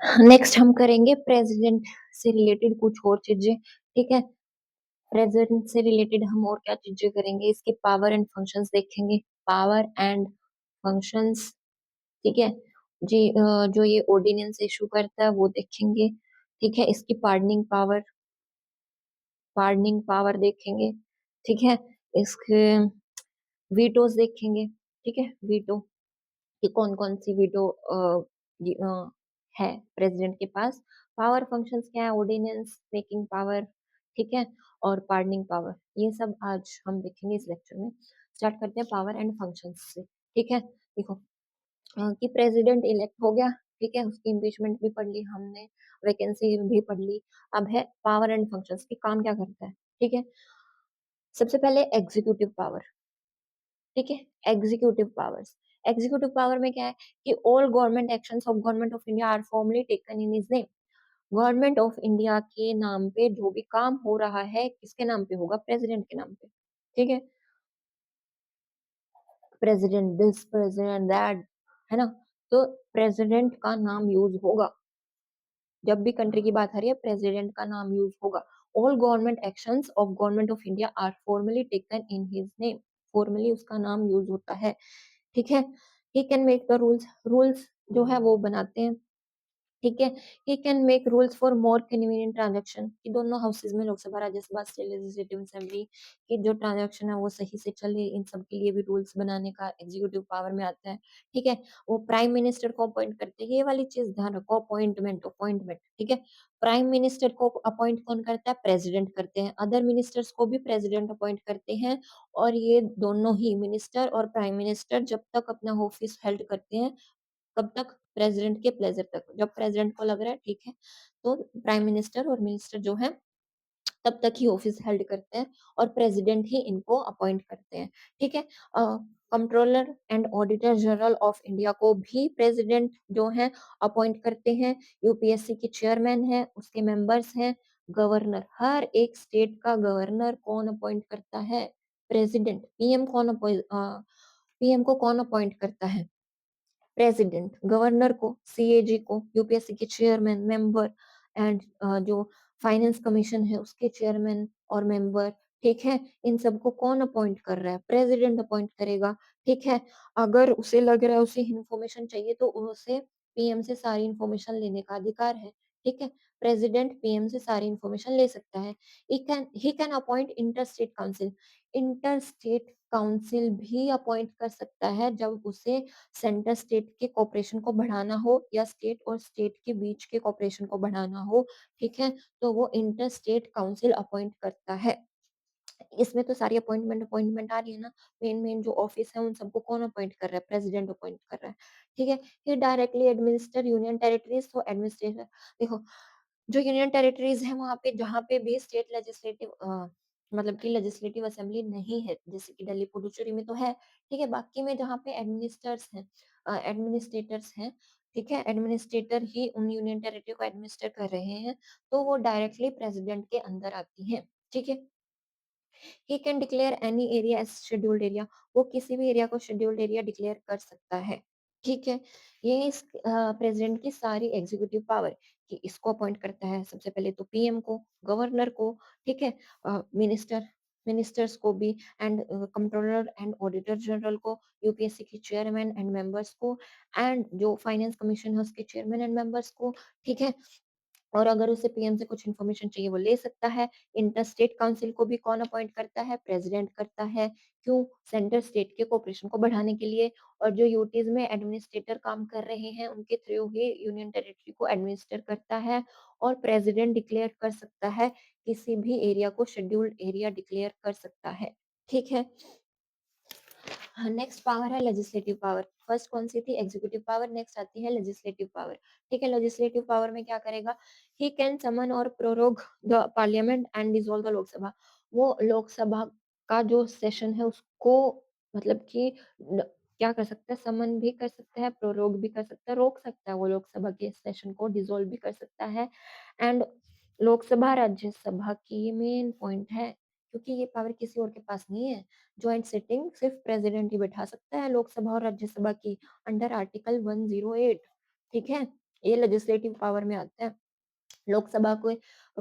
Next हम करेंगे president से रिलेटेड कुछ और चीजें, ठीक है। प्रेसिडेंट से रिलेटेड हम और क्या चीजें करेंगे, इसके पावर एंड फंक्शंस देखेंगे, पावर एंड फंक्शंस, ठीक है जी। जो ये ऑर्डिनेंस इशू करता है वो देखेंगे, ठीक है। इसकी पार्डनिंग पावर देखेंगे, ठीक है। इसके वीटोज देखेंगे, ठीक है, वीटो कि कौन कौन सी वीटो है प्रेसिडेंट के पास। पावर फंक्शंस क्या है, ऑर्डिनेंस मेकिंग पावर, ठीक है, और पार्डनिंग पावर, ये सब आज हम देखेंगे इस लेक्चर में। स्टार्ट करते हैं पावर एंड फंक्शंस से, ठीक है। देखो कि प्रेसिडेंट इलेक्ट हो गया, ठीक है, उसकी इम्पीचमेंट भी पढ़ ली हमने, वैकेंसी भी पढ़ ली। अब है पावर एंड फंक्शंस की काम क्या करता है, ठीक है। सबसे पहले एग्जीक्यूटिव पावर, ठीक है। एग्जीक्यूटिव पावर्स, एग्जीक्यूटिव पावर में क्या है कि all government actions of government of India are formally taken in his name. Government of India के नाम पे जो भी काम हो रहा है किसके नाम पे होगा, प्रेसिडेंट के नाम पे, ठीक है। प्रेसिडेंट दिस प्रेसिडेंट दैट, है ना। तो प्रेसिडेंट का नाम यूज होगा, जब भी कंट्री की बात आ रही है प्रेसिडेंट का नाम यूज होगा। All government actions of government of India are formally taken in his name, formally उसका नाम यूज होता है, ठीक है। He can make the rules, rules जो है वो बनाते हैं, ठीक है। He can make rules for more convenient transaction, कि दोनों हाउसेज में Lok Sabha Rajya Sabha state legislative assembly की जो ट्रांजेक्शन है वो सही से चले, इन सब के लिए भी रूल्स बनाने का एग्जीक्यूटिव पावर में आता है, ठीक है। वो प्राइम मिनिस्टर को अपॉइंट करते हैं, ये वाली चीज ध्यान रखो, अपॉइंटमेंट अपॉइंटमेंट, ठीक है। प्राइम मिनिस्टर को अपॉइंट कौन करता है, प्रेसिडेंट करते हैं। अदर मिनिस्टर्स को भी प्रेसिडेंट अपॉइंट करते हैं, और ये दोनों ही मिनिस्टर और प्राइम मिनिस्टर जब तक अपना ऑफिस हेल्ड करते हैं कब तक, प्रेसिडेंट के प्लेजर तक। जब प्रेसिडेंट को लग रहा है ठीक है तो प्राइम मिनिस्टर और मिनिस्टर जो है तब तक ही ऑफिस हेल्ड करते हैं, और प्रेसिडेंट ही इनको अपॉइंट करते हैं, ठीक है। Controller and auditor general of India को भी प्रेसिडेंट जो है अपॉइंट करते हैं। यूपीएससी के चेयरमैन है, उसके मेंबर्स हैं। गवर्नर, हर एक स्टेट का गवर्नर कौन अपॉइंट करता है, प्रेसिडेंट। पीएम को कौन अपॉइंट करता है, प्रेसिडेंट। गवर्नर को, सीएजी को, यूपीएससी के चेयरमैन, मेंबर, एंड जो फाइनेंस कमीशन है उसके चेयरमैन और मेंबर, ठीक है। इन सबको कौन अपॉइंट कर रहा है, प्रेसिडेंट अपॉइंट करेगा, ठीक है। अगर उसे लग रहा है उसे इंफॉर्मेशन चाहिए तो उसे पीएम से सारी इंफॉर्मेशन लेने का अधिकार है, ठीक है। प्रेसिडेंट पीएम से सारी इंफॉर्मेशन ले सकता है। He can appoint inter state council, inter state council भी अपॉइंट कर सकता है जब उसे सेंटर स्टेट के कोऑपरेशन को बढ़ाना हो या स्टेट और स्टेट के बीच के कोऑपरेशन को बढ़ाना हो, ठीक है। तो वो इंटर स्टेट काउंसिल अपॉइंट करता है। इसमें तो सारी अपॉइंटमेंट अपॉइंटमेंट आ रही है ना, मेन मेन जो ऑफिस है उन सबको कौन अपॉइंट कर रहा है, प्रेसिडेंट अपॉइंट कर रहा है, ठीक है। ये डायरेक्टली एडमिनिस्टर यूनियन टेरिटरीज, तो एडमिनिस्ट्रेशन देखो, जो यूनियन टेरिटरीज है वहां पे जहाँ पे भी स्टेट लेजिस्लेटिव मतलब कि लेजिस्लेटिव असेंबली नहीं है, जैसे कि दिल्ली पुडुचेरी में तो है, ठीक है। बाकी में जहाँ पे एडमिनिस्टर्स हैं, एडमिनिस्ट्रेटर्स हैं, ठीक है, एडमिनिस्ट्रेटर ही उन यूनियन टेरिटरी को एडमिनिस्टर कर रहे हैं, तो वो डायरेक्टली प्रेसिडेंट के अंदर आती है, ठीक है। He can declare any area as scheduled area, वो किसी भी एरिया को शेड्यूल्ड एरिया डिक्लेयर कर सकता है, ठीक है। ये इस प्रेसिडेंट की सारी एग्जीक्यूटिव पावर, कि इसको अपॉइंट करता है सबसे पहले तो पीएम को, गवर्नर को, ठीक है, मिनिस्टर्स को भी, and controller and auditor general को, यूपीएससी के चेयरमैन एंड मेंबर्स को, एंड जो फाइनेंस कमीशन है उसके चेयरमैन एंड मेंबर्स को, ठीक है। और अगर उसे पीएम से कुछ इन्फॉर्मेशन चाहिए वो ले सकता है। इंटर स्टेट काउंसिल को भी कौन अपॉइंट करता है, प्रेसिडेंट करता है। क्यों, सेंटर स्टेट के कोऑपरेशन को बढ़ाने के लिए, और जो यूटीज में एडमिनिस्ट्रेटर काम कर रहे हैं उनके थ्रू ही यूनियन टेरिटरी को एडमिनिस्टर करता है। और प्रेसिडेंट डिक्लेयर कर सकता है, किसी भी एरिया को शेड्यूल्ड एरिया डिक्लेयर कर सकता है, ठीक है। नेक्स्ट पावर है लेजिस्लेटिव पावर। फर्स्ट कौन सी थी, एग्जीक्यूटिव पावर, नेक्स्ट आती है लेजिस्लेटिव पावर, ठीक है। लेजिस्लेटिव पावर में क्या करेगा, ही कैन समन और prorogue the parliament and dissolve the Lok Sabha, वो लोकसभा का जो सेशन है उसको मतलब कि क्या कर सकता है, समन भी कर सकता है, प्रोरोग भी कर सकता है, रोक सकता है वो लोकसभा के सेशन को, डिसॉल्व भी कर सकता है। एंड लोकसभा राज्यसभा की ये मेन पॉइंट है, क्योंकि ये पावर किसी और के पास नहीं है। ज्वाइंट सिटिंग सिर्फ प्रेसिडेंट ही बैठा सकता है लोकसभा और राज्यसभा की, अंडर आर्टिकल 108, ठीक है। ये लेजिस्लेटिव पावर में आता है। लोकसभा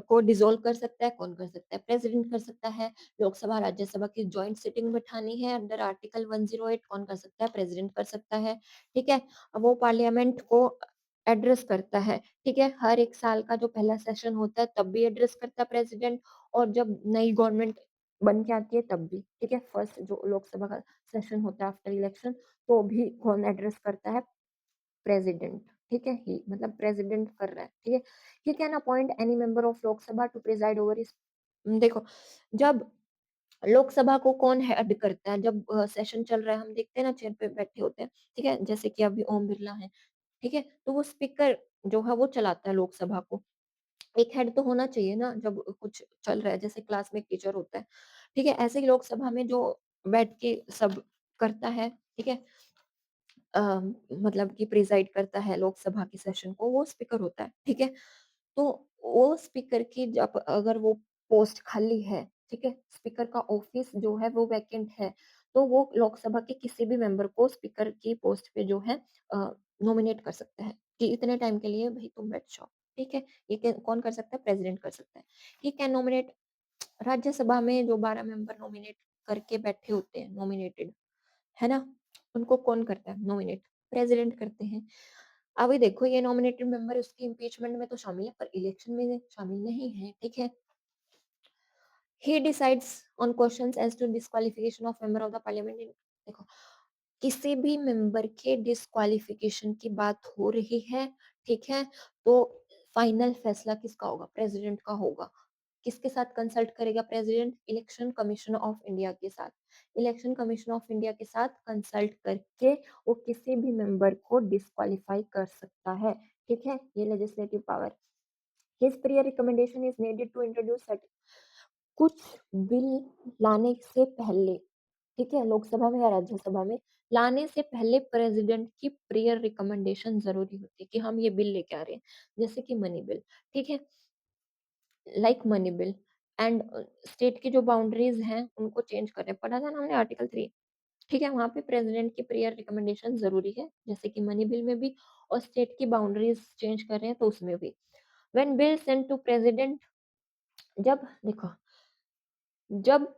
को डिसॉल्व कर सकता है, कौन कर सकता है? प्रेसिडेंट कर सकता है। लोकसभा राज्यसभा की जॉइंट सिटिंग बिठानी है अंडर आर्टिकल 108, कौन कर सकता है? प्रेसिडेंट कर सकता है। ठीक है? अब वो पार्लियामेंट को एड्रेस करता है। ठीक है? हर 1 साल का जो पहला सेशन होता है तब भी एड्रेस करता है प्रेसिडेंट, और जब नई गवर्नमेंट बन के आती है तब भी। ठीक है? फर्स्ट जो लोकसभा का सेशन होता है आफ्टर इलेक्शन, तो भी कौन एड्रेस करता है? प्रेसिडेंट। ठीक है? ही मतलब प्रेसिडेंट कर रहा है। ठीक है? He can appoint any member of Lok Sabha to preside over his. देखो, जब लोकसभा को कौन हेड करता है? जब सेशन चल रहा है, हम देखते हैं ना चेयर पे बैठे होते हैं, ठीक है? जैसे कि अभी ओम बिरला हैं, ठीक है? तो वो स्पीकर जो है वो चलाता है लोकसभा को। एक हेड तो होना चाहिए ना जब कुछ चल रहा है, जैसे क्लास में एक टीचर होता है, ठीक है? ऐसे ही लोकसभा में जो बैठ के सब करता है, ठीक है? अ, मतलब कि प्रिजाइड करता है लोकसभा के सेशन को, वो स्पीकर होता है, ठीक है? तो वो स्पीकर की जब अगर वो पोस्ट खाली है, ठीक है? स्पीकर का ऑफिस जो है वो वैकेंट है, तो वो लोकसभा के किसी भी मेंबर को स्पीकर की पोस्ट पे जो है अ, नॉमिनेट कर सकता है कि इतने टाइम के लिए भई तुम बैठ जाओ, ठीक है? ये कौन कर सकता है? प्रेज़िडेंट कर सकता है। He can nominate. राज्यसभा में जो 12 मेंबर नॉमिनेट करके बैठे होते हैं, नॉमिनेटेड, है ना? उनको कौन करता है नॉमिनेट? प्रेज़िडेंट करते हैं। अभी देखो ये नॉमिनेटेड मेंबर उसकी इम्पीचमेंट में तो शामिल है, पर इलेक्शन में शामिल नहीं है, ठीक है? He decides on questions as to disqualification of member of the parliament in. देखो, किसी भी मेंबर के डिस्क्वालिफिकेशन की बात हो रही है, ठीक है? तो फाइनल फैसला किसका होगा? प्रेज़िडेंट का होगा। किसके साथ कंसल्ट करेगा president? Election commission of India के साथ। इलेक्शन कमीशन ऑफ इंडिया के साथ कंसल्ट करके वो किसी भी मेंबर को डिस्क्वालीफाई कर सकता है, ठीक है? ये legislative power. His prior recommendation is needed to introduce certain. कुछ बिल लाने से पहले, ठीक है? लोकसभा में या राज्यसभा में लाने से पहले प्रेज़िडेंट की प्रियर रिकमेंडेशन ज़रूरी होती है कि हम ये बिल लेके आ रहे हैं, जैसे कि मनी बिल, ठीक है? Like money bill and state की जो बाउंड्रीज हैं उनको चेंज कर रहे हैं। पढ़ा था ना हमने आर्टिकल 3, ठीक है? वहाँ पे प्रेसिडेंट की प्रेयर रिकमेंडेशन ज़रूरी है, जैसे कि मनी बिल में भी, और स्टेट की बाउंड्रीज चेंज कर रहे हैं तो उसमें भी। When bill sent to president, जब देखो, जब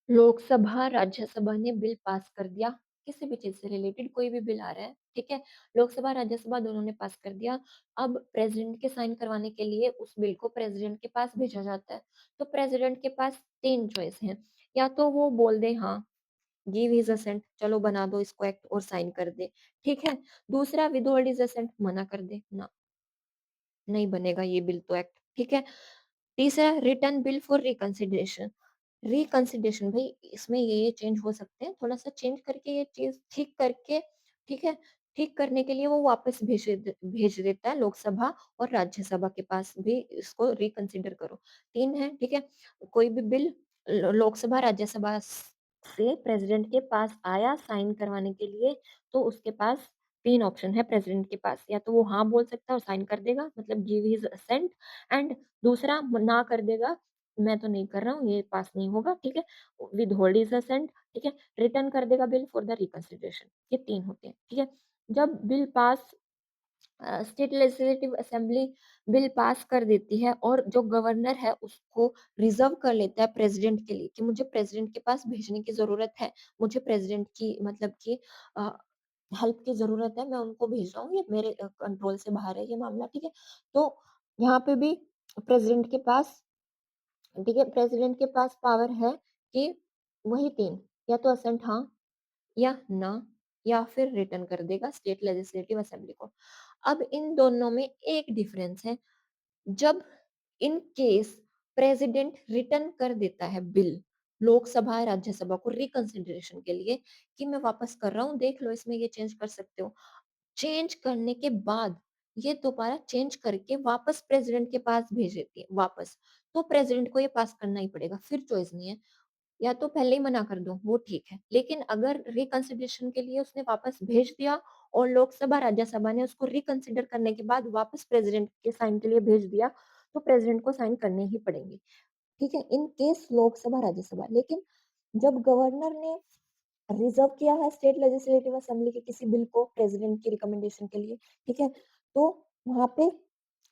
लोकसभा, राज्यसभा ने बिल पास कर दिया, किसी भी चीज़ से रिलेटेड कोई भी बिल आ रहा है, ठीक है? लोकसभा, राज्यसभा दोनों ने पास कर दिया। अब प्रेज़िडेंट के साइन करवाने के लिए उस बिल को प्रेज़िडेंट के पास भेजा जाता है। तो प्रेज़िडेंट के पास 3 चॉइस हैं, या तो वो बोल दे हाँ, गिव हिज़ असेंट, चलो बना दो इसको एक्ट और साइन कर दे, ठीक है? दूसरा विथहोल्ड हिज़ असेंट, मना कर दे, ना, नहीं बनेगा ये बिल तो एक्ट, ठीक है? तीसरा return bill for reconsideration. Reconsideration भाई इसमें ये चेंज हो सकते हैं, थोड़ा-सा चेंज करके ये चीज़ ठीक करके, ठीक है? ठीक करने के लिए वो वापस भेज देता है लोकसभा और राज्यसभा के पास भी, इसको रिकंसिडर करो। 3 है, ठीक है? कोई भी बिल लोकसभा, राज्यसभा से प्रेज़िडेंट के पास आया साइन करवाने के लिए, तो उसके पास 3 ऑप्शन है प्रेज़िडेंट के पास, या तो वो हाँ बोल सकता है और साइन कर देगा, मतलब गिव हिज़ असेंट, एंड दूसरा ना कर देगा, मैं तो नहीं कर रहा हूँ, ये पास नहीं होगा, ठीक है? विथहोल्ड हिज़ असेंट, ठीक है? रिटर्न कर देगा बिल फॉर द रिकंसिडरेशन, ये 3 होते हैं, ठीक है? जब bill pass state legislative assembly bill pass कर देती है और जो गवर्नर है उसको रिजर्व कर लेता है प्रेसिडेंट के लिए कि मुझे प्रेसिडेंट के पास भेजने की ज़रूरत है, मुझे प्रेसिडेंट की मतलब कि अ, हेल्प की ज़रूरत है, मैं उनको भेज रहा हूँ, ये मेरे कंट्रोल से बाहर है ये मामला, ठीक है? तो यहाँ पे भी प्रेसिडेंट के पास, ठीक है, प्रेसिडेंट के पास पावर है कि वही 3, या तो असेंट हाँ या ना, या फिर रिटर्न कर देगा स्टेट लेजिस्लेटिव असेंबली को। अब इन दोनों में एक डिफरेंस है, जब इन केस प्रेसिडेंट रिटर्न कर देता है बिल लोकसभा, राज्यसभा को रिकंसिडरेशन के लिए कि मैं वापस कर रहा हूँ, देख लो इसमें ये चेंज कर सकते हो। चेंज करने के बाद ये दोबारा चेंज करके वापस प्रेसिडेंट के पास भेज देती है वापस, तो प्रेसिडेंट को ये पास करना ही पड़ेगा, फिर चॉइस नहीं है। या तो पहले ही मना कर दो, वो ठीक है। लेकिन अगर रिकंसिडरेशन के लिए उसने वापस भेज दिया और लोकसभा, राज्यसभा ने उसको रिकंसिडर करने के बाद वापस प्रेज़िडेंट के साइन के लिए भेज दिया, तो प्रेज़िडेंट को साइन करने ही पड़ेंगे। ठीक है? इन केस लोकसभा, राज्यसभा। लेकिन जब गवर्नर ने रिज़र्व किया है स्टेट लेजिस्लेटिव असेंबली के किसी बिल को प्रेज़िडेंट की रिकमेंडेशन के लिए, ठीक है? तो वहाँ पे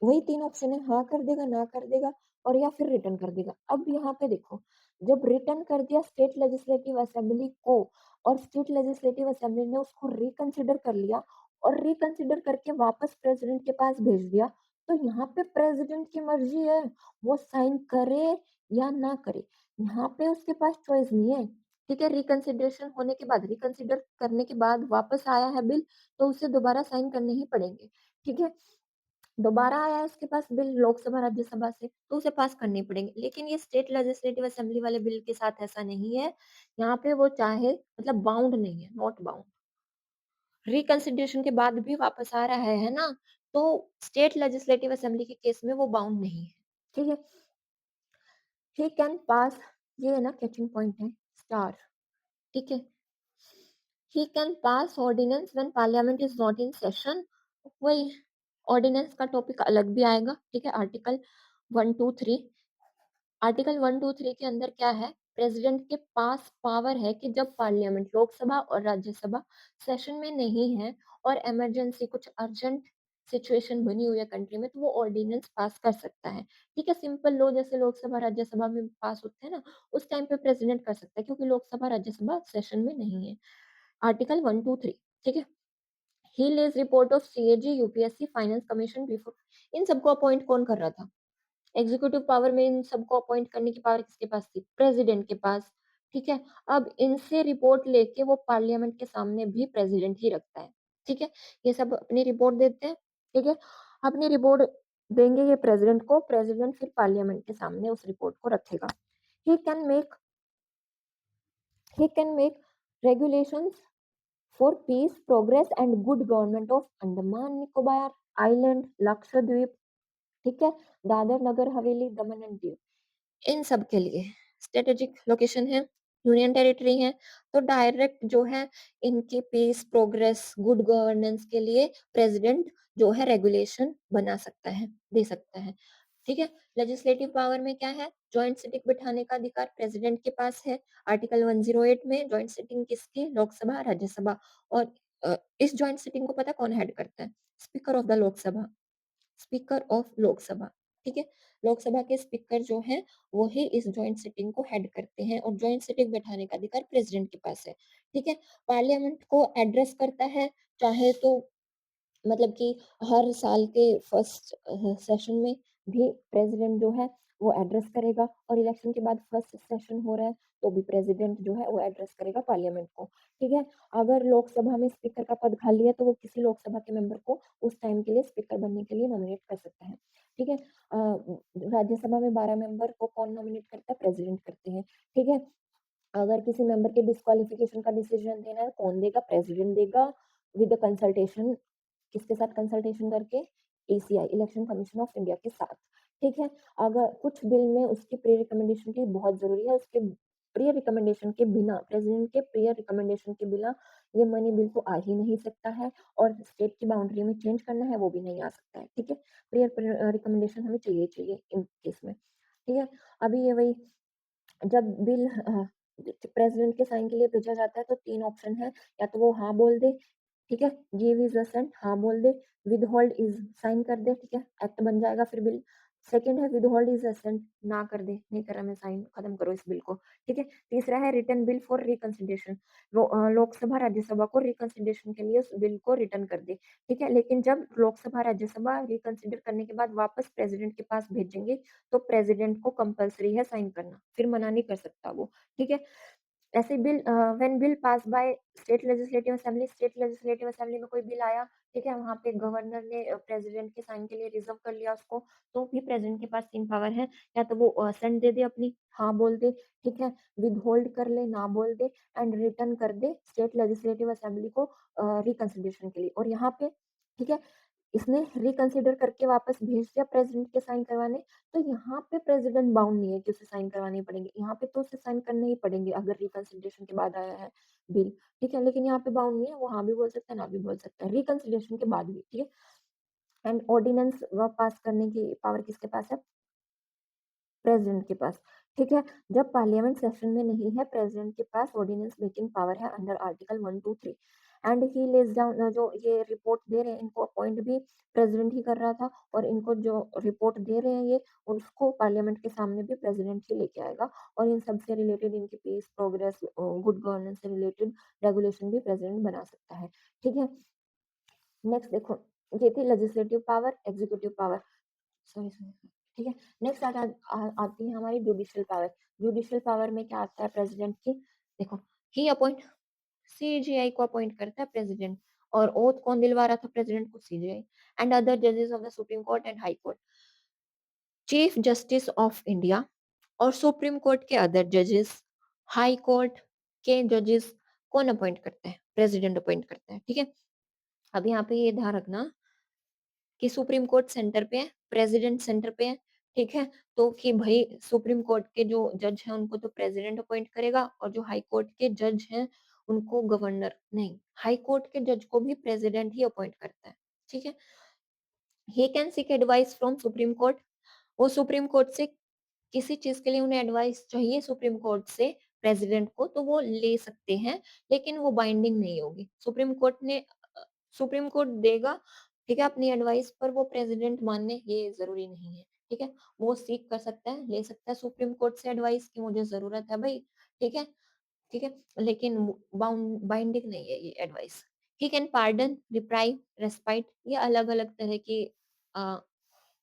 वही 3 ऑप्शन है, हाँ कर देगा, ना कर देगा और या फिर रिटर्न कर देगा। अब यहाँ पे देखो, जब रिटर्न कर दिया स्टेट लेजिस्लेटिव असेंबली को और स्टेट लेजिस्लेटिव असेंबली ने उसको रिकंसिडर कर लिया और रिकंसिडर करके वापस प्रेज़िडेंट के पास भेज दिया, तो यहाँ पे प्रेज़िडेंट की मर्ज़ी है, वो साइन करे या ना करे। यहाँ पे उसके पास चॉइस नहीं है, ठीक है? रिकंसिडरेशन होने के बाद रिकंसिडर करने के बाद वापस आया है बिल, तो उसे दोबारा साइन करने ही पड़ेंगे, ठीक है? दोबारा आया है उसके पास बिल लोकसभा राज्यसभा से तो उसे पास करने पड़ेंगे। लेकिन ये स्टेट लेजिस्लेटिव असेंबली वाले बिल के साथ ऐसा नहीं है। यहाँ पे वो चाहे मतलब बाउंड नहीं है, नॉट बाउंड। रिकंसिडरेशन के बाद भी वापस आ रहा है ना? तो स्टेट लेजिस्लेटिव असेंबली के केस में वो बाउंड नहीं है। ठीक है? ही कैन पास ये है ना कैचिंग पॉइंट है स्टार ठीक है? He can pass ordinance when parliament is not in session वही ऑर्डिनेंस का टॉपिक अलग भी आएगा ठीक है आर्टिकल 123 आर्टिकल 123 के अंदर क्या है प्रेसिडेंट के पास पावर है कि जब पार्लियामेंट लोकसभा और राज्यसभा सेशन में नहीं है और इमरजेंसी कुछ अर्जेंट सिचुएशन बनी हुई है कंट्री में तो वो ऑर्डिनेंस पास कर सकता है ठीक है सिंपल लो जैसे लोकसभा राज्यसभा में पास होते हैं ना उस टाइम पे प्रेसिडेंट कर सकता है क्योंकि लोकसभा राज्यसभा सेशन में नहीं है आर्टिकल 123 ठीक है he lays report of CAG UPSC finance commission before इन सबको अपॉइंट कौन कर रहा था एग्जीक्यूटिव पावर में इन सबको अपॉइंट करने की पावर किसके पास थी प्रेसिडेंट के पास ठीक है अब इनसे रिपोर्ट लेके वो पार्लियामेंट के सामने भी प्रेसिडेंट ही रखता है ठीक है ये सब अपनी रिपोर्ट देते हैं ठीक है अपनी रिपोर्ट देंगे ये प्रेसिडेंट को प्रेसिडेंट फिर पार्लियामेंट के सामने उस रिपोर्ट को रखेगा ही can make he can make regulations for peace, progress and good government of Andaman Nicobar Island, Lakshadweep, ठीक है, दादर नगर हवेली, दमन एंड दीव, इन सब के लिए स्ट्रेटेजिक लोकेशन है, यूनियन टेरिटरी है, तो डायरेक्ट जो है इनकी पीस, प्रोग्रेस, गुड गवर्नेंस के लिए प्रेसिडेंट जो है रेगुलेशन बना सकता है, दे सकता है। ठीक है लेजिस्लेटिव पावर में क्या है जॉइंट सिटिंग बिठाने का अधिकार प्रेसिडेंट के पास है आर्टिकल 108 में जॉइंट सिटिंग किसकी लोकसभा राज्यसभा और इस जॉइंट सिटिंग को पता कौन हेड करता है speaker of the Lok Sabha speaker of Lok Sabha ठीक है लोकसभा के स्पीकर जो है वो ही इस जॉइंट सिटिंग को हेड करते हैं और जॉइंट सिटिंग बैठाने का अधिकार प्रेसिडेंट के पास है ठीक है पार्लियामेंट को एड्रेस करता है चाहे तो मतलब कि हर साल के फर्स्ट सेशन में भी प्रेसिडेंट जो है वो एड्रेस करेगा और इलेक्शन के बाद फर्स्ट सेशन हो रहा है तो भी प्रेसिडेंट जो है वो एड्रेस करेगा पार्लियामेंट को ठीक है अगर लोकसभा में स्पीकर का पद खाली है तो वो किसी लोकसभा के मेंबर को उस टाइम के लिए स्पीकर बनने के लिए नॉमिनेट कर सकता है ठीक है राज्यसभा में 12 मेंबर को कौन नॉमिनेट करता है प्रेसिडेंट करते हैं ठीक है अगर किसी मेंबर के डिस्क्वालिफिकेशन का डिसीजन देना है कौन देगा प्रेसिडेंट देगा विद कंसल्टेशन किसके साथ कंसल्टेशन करके ACI election commission of India के साथ ठीक है अगर कुछ बिल में उसकी प्री रिकमेंडेशन की बहुत जरूरी है उसके प्री रिकमेंडेशन के बिना प्रेसिडेंट के प्री रिकमेंडेशन के बिना ये मनी बिल तो आ ही नहीं सकता है और स्टेट की बाउंड्री में चेंज करना है वो भी नहीं आ सकता है ठीक है प्री रिकमेंडेशन हमें चाहिए चाहिए इन केस में ठीक है अभी ये वही जब बिल प्रेसिडेंट के साइन के लिए भेजा जाता है तो 3 ऑप्शन है, या तो वो हाँ बोल दे, ठीक है? गिव हिज असेंट हाँ बोल दे, विथहोल्ड इज साइन कर दे, ठीक है? एक्ट बन जाएगा फिर बिल। सेकंड है विथहोल्ड इज असेंट ना कर दे, नहीं कर रहा मैं साइन, खत्म करो इस बिल को, ठीक है? तीसरा है return bill for reconsideration Lok Sabha Rajya Sabha को रिकंसिडरेशन के लिए उस बिल को रिटर्न कर दे, ठीक है? लेकिन जब लोकसभा राज्यसभा रिकंसिडर करने के बाद वापस प्रेसिडेंट के पास भेजेंगे तो प्रेसिडेंट को कंपल्सरी है साइन करना, फिर मना नहीं कर सकता वो, ठीक है? ऐसे bill when bill pass by state legislative assembly में कोई बिल आया, ठीक है? वहाँ पे गवर्नर ने प्रेसिडेंट के साइन के लिए रिजर्व कर लिया उसको, तो भी प्रेसिडेंट के पास 3 पावर है, या तो वो असेंट दे दे अपनी, हाँ बोल दे, ठीक है? विथहोल्ड कर ले, ना बोल दे एंड रिटर्न कर दे स्टेट लेजिस्लेटिव असेंबली को रिकंसिडरेशन के लिए और यहाँ पे, ठीक है? इसने रिकंसिडर करके वापस भेज दिया प्रेसिडेंट के साइन करवाने, तो यहाँ पे प्रेसिडेंट बाउंड नहीं है कि उसे साइन करवाने पड़ेंगे। यहाँ पे तो उसे साइन करने ही पड़ेंगे अगर रिकंसिडरेशन के बाद आया है बिल, ठीक है? लेकिन यहाँ पे बाउंड नहीं है, वो हाँ भी बोल सकता है, ना भी बोल सकता है, रिकंसिडरेशन के बाद भी, ठीक है? एंड ऑर्डिनेंस व पास करने की पावर किसके पास है? प्रेसिडेंट के पास, ठीक है? जब पार्लियामेंट सेशन में नहीं है, प्रेसिडेंट के पास ऑर्डिनेंस मेकिंग पावर है under article 123 and he Lay's down, जो ये रिपोर्ट दे रहे हैं इनको अपॉइंट भी प्रेज़िडेंट ही कर रहा था, और इनको जो रिपोर्ट दे रहे हैं ये, उसको पार्लियामेंट के सामने भी प्रेज़िडेंट ही लेके आएगा, और इन सब से रिलेटेड इनकी पीस, प्रोग्रेस, गुड गवर्नेंस से रिलेटेड रेगुलेशन भी प्रेज़िडेंट बना सकता है। ठीक है? नेक्स्ट देखो, ये थी legislative power, executive power, sorry, ठीक है। नेक्स्ट आती है हमारी जुडिशियल पावर। जुडिशियल पावर में क्या आता है प्रेसिडेंट की, देखो, ही अपॉइंट, सीजीआई को अपॉइंट करता है प्रेसिडेंट, और ओथ कौन दिलवा रहा था प्रेसिडेंट को, सीजीआई, एंड अदर जजेस of the supreme court and high court, chief justice of India और सुप्रीम कोर्ट के अदर जजेस, हाई कोर्ट के जजेस कौन अपॉइंट करते हैं, प्रेसिडेंट अपॉइंट करते हैं। ठीक है, अब यहाँ पे ये ध्यान रखना कि सुप्रीम कोर्ट सेंटर पे है, प्रेसिडेंट सेंटर पे है, ठीक है? तो कि भाई सुप्रीम कोर्ट के जो जज हैं उनको तो प्रेसिडेंट अपॉइंट करेगा, और जो हाई कोर्ट के जज हैं उनको गवर्नर नहीं, हाई कोर्ट के जज को भी प्रेसिडेंट ही अपॉइंट करता है। ठीक है? He can seek advice from supreme court, वो सुप्रीम कोर्ट से किसी चीज के लिए उन्हें एडवाइस चाहिए सुप्रीम कोर्ट से प्रेसिडेंट को, तो वो ले सकते हैं, लेकिन वो बाइंडिंग नहीं होगी। सुप्रीम कोर्ट देगा, ठीक है, अपनी एडवाइस, पर वो प्रेसिडेंट मानने ये जरूरी नहीं है। ठीक है, वो सीख कर सकता है, ले सकता है सुप्रीम कोर्ट से एडवाइस की मुझे जरूरत है भाई। ठीक है, ठीक है, लेकिन बाउंड बाइंडिंग नहीं है ये advice. He can pardon, reprieve, respite, ये अलग अलग तरह की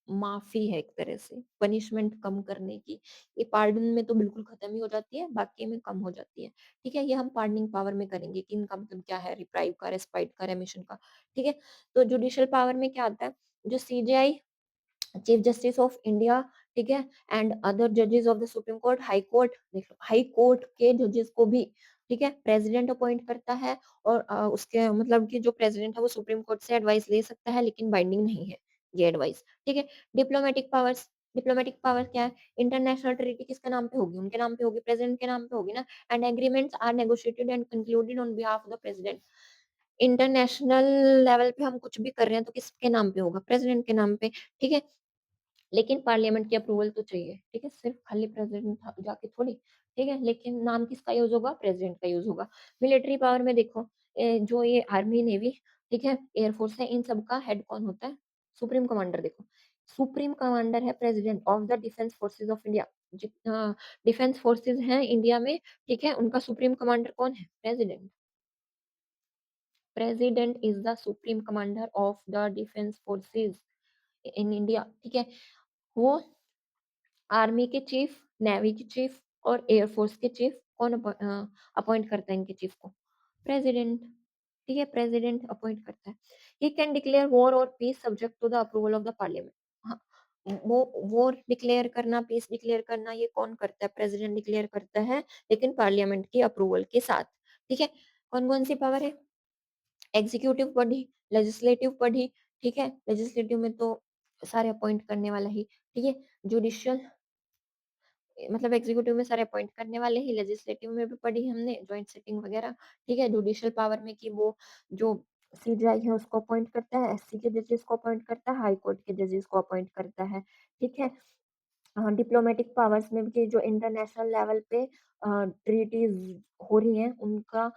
माफी है, एक तरह से पनिशमेंट कम करने की। ये पार्डन में तो बिल्कुल खत्म ही हो जाती है, बाकी में कम हो जाती है। ठीक है, ये हम पार्डनिंग पावर में करेंगे कि इनका मतलब क्या है, रिप्राइव का, रेस्पाइट का, रेमिशन का। ठीक है, तो जुडिशियल पावर में क्या आता है, जो CJI, chief justice of India, ठीक है, एंड अदर जजेस of the supreme court, high court, देख लो, हाई कोर्ट के जजेस को भी, ठीक है, प्रेसिडेंट अपॉइंट करता है, और उसके मतलब कि जो प्रेसिडेंट है वो सुप्रीम कोर्ट से एडवाइस ले सकता है, लेकिन बाइंडिंग नहीं है ये एडवाइस। ठीक है, डिप्लोमेटिक पावर्स, डिप्लोमेटिक पावर क्या है, इंटरनेशनल ट्रीटी किसके नाम पे होगी, उनके नाम पे होगी, प्रेसिडेंट के नाम पे होगी ना, and agreements are negotiated and concluded on behalf of the president. International level पे हम कुछ भी कर रहे हैं तो किसके नाम पे होगा, प्रेसिडेंट के नाम पे। ठीक है, लेकिन पार्लियामेंट की अप्रूवल तो चाहिए। ठीक है, सिर्फ खाली प्रेसिडेंट जाके थोड़ी। ठीक है, लेकिन नाम किसका यूज होगा, प्रेसिडेंट का यूज होगा। मिलिट्री पावर में देखो, जो ये आर्मी, नेवी, ठीक है, एयरफोर्स है, इन सब का हेड कौन होता है, सुप्रीम कमांडर। देखो, सुप्रीम कमांडर है president of the defence forces of India. जितना डिफेंस फोर्सेज हैं इंडिया में, ठीक है, उनका सुप्रीम कमांडर कौन है, president. President is the supreme commander of the defence forces in India. ठीक है, वो आर्मी के चीफ, नेवी के चीफ और एयरफोर्स के चीफ कौन अपॉइंट करता है, इनके चीफ को, प्रेसिडेंट। ठीक है, प्रेसिडेंट अपॉइंट करता है। ही कैन डिक्लेयर वॉर और peace subject to the approval of the parliament. हाँ, वो वॉर डिक्लेयर करना, पीस डिक्लेयर करना, ये कौन करता है, प्रेसिडेंट डिक्लेयर करता है, लेकिन पार्लियामेंट की अप्रूवल के साथ। ठीक है, कौन कौन सी पावर है, एग्जीक्यूटिव पढ़ी, लेजिस्लेटिव पढ़ी, ठीक है, लेजिस्लेटिव में तो सारे अपॉइंट करने वाला ही, ठीक है, जुडिशियल, मतलब एग्जीक्यूटिव में सारे अपॉइंट करने वाले ही, लेजिस्लेटिव में भी पढ़ी हमने, जॉइंट सिटिंग वगैरह। ठीक है, जुडिशियल पावर में कि वो जो सीजीआई है उसको अपॉइंट करता है, एससी के जजेस को अपॉइंट करता है, हाई कोर्ट के जजेस को अपॉइंट करता है। ठीक है, डिप्लोमेटिक पावर्स में भी जो इंटरनेशनल लेवल पे ट्रीटीज हो रही हैं उनका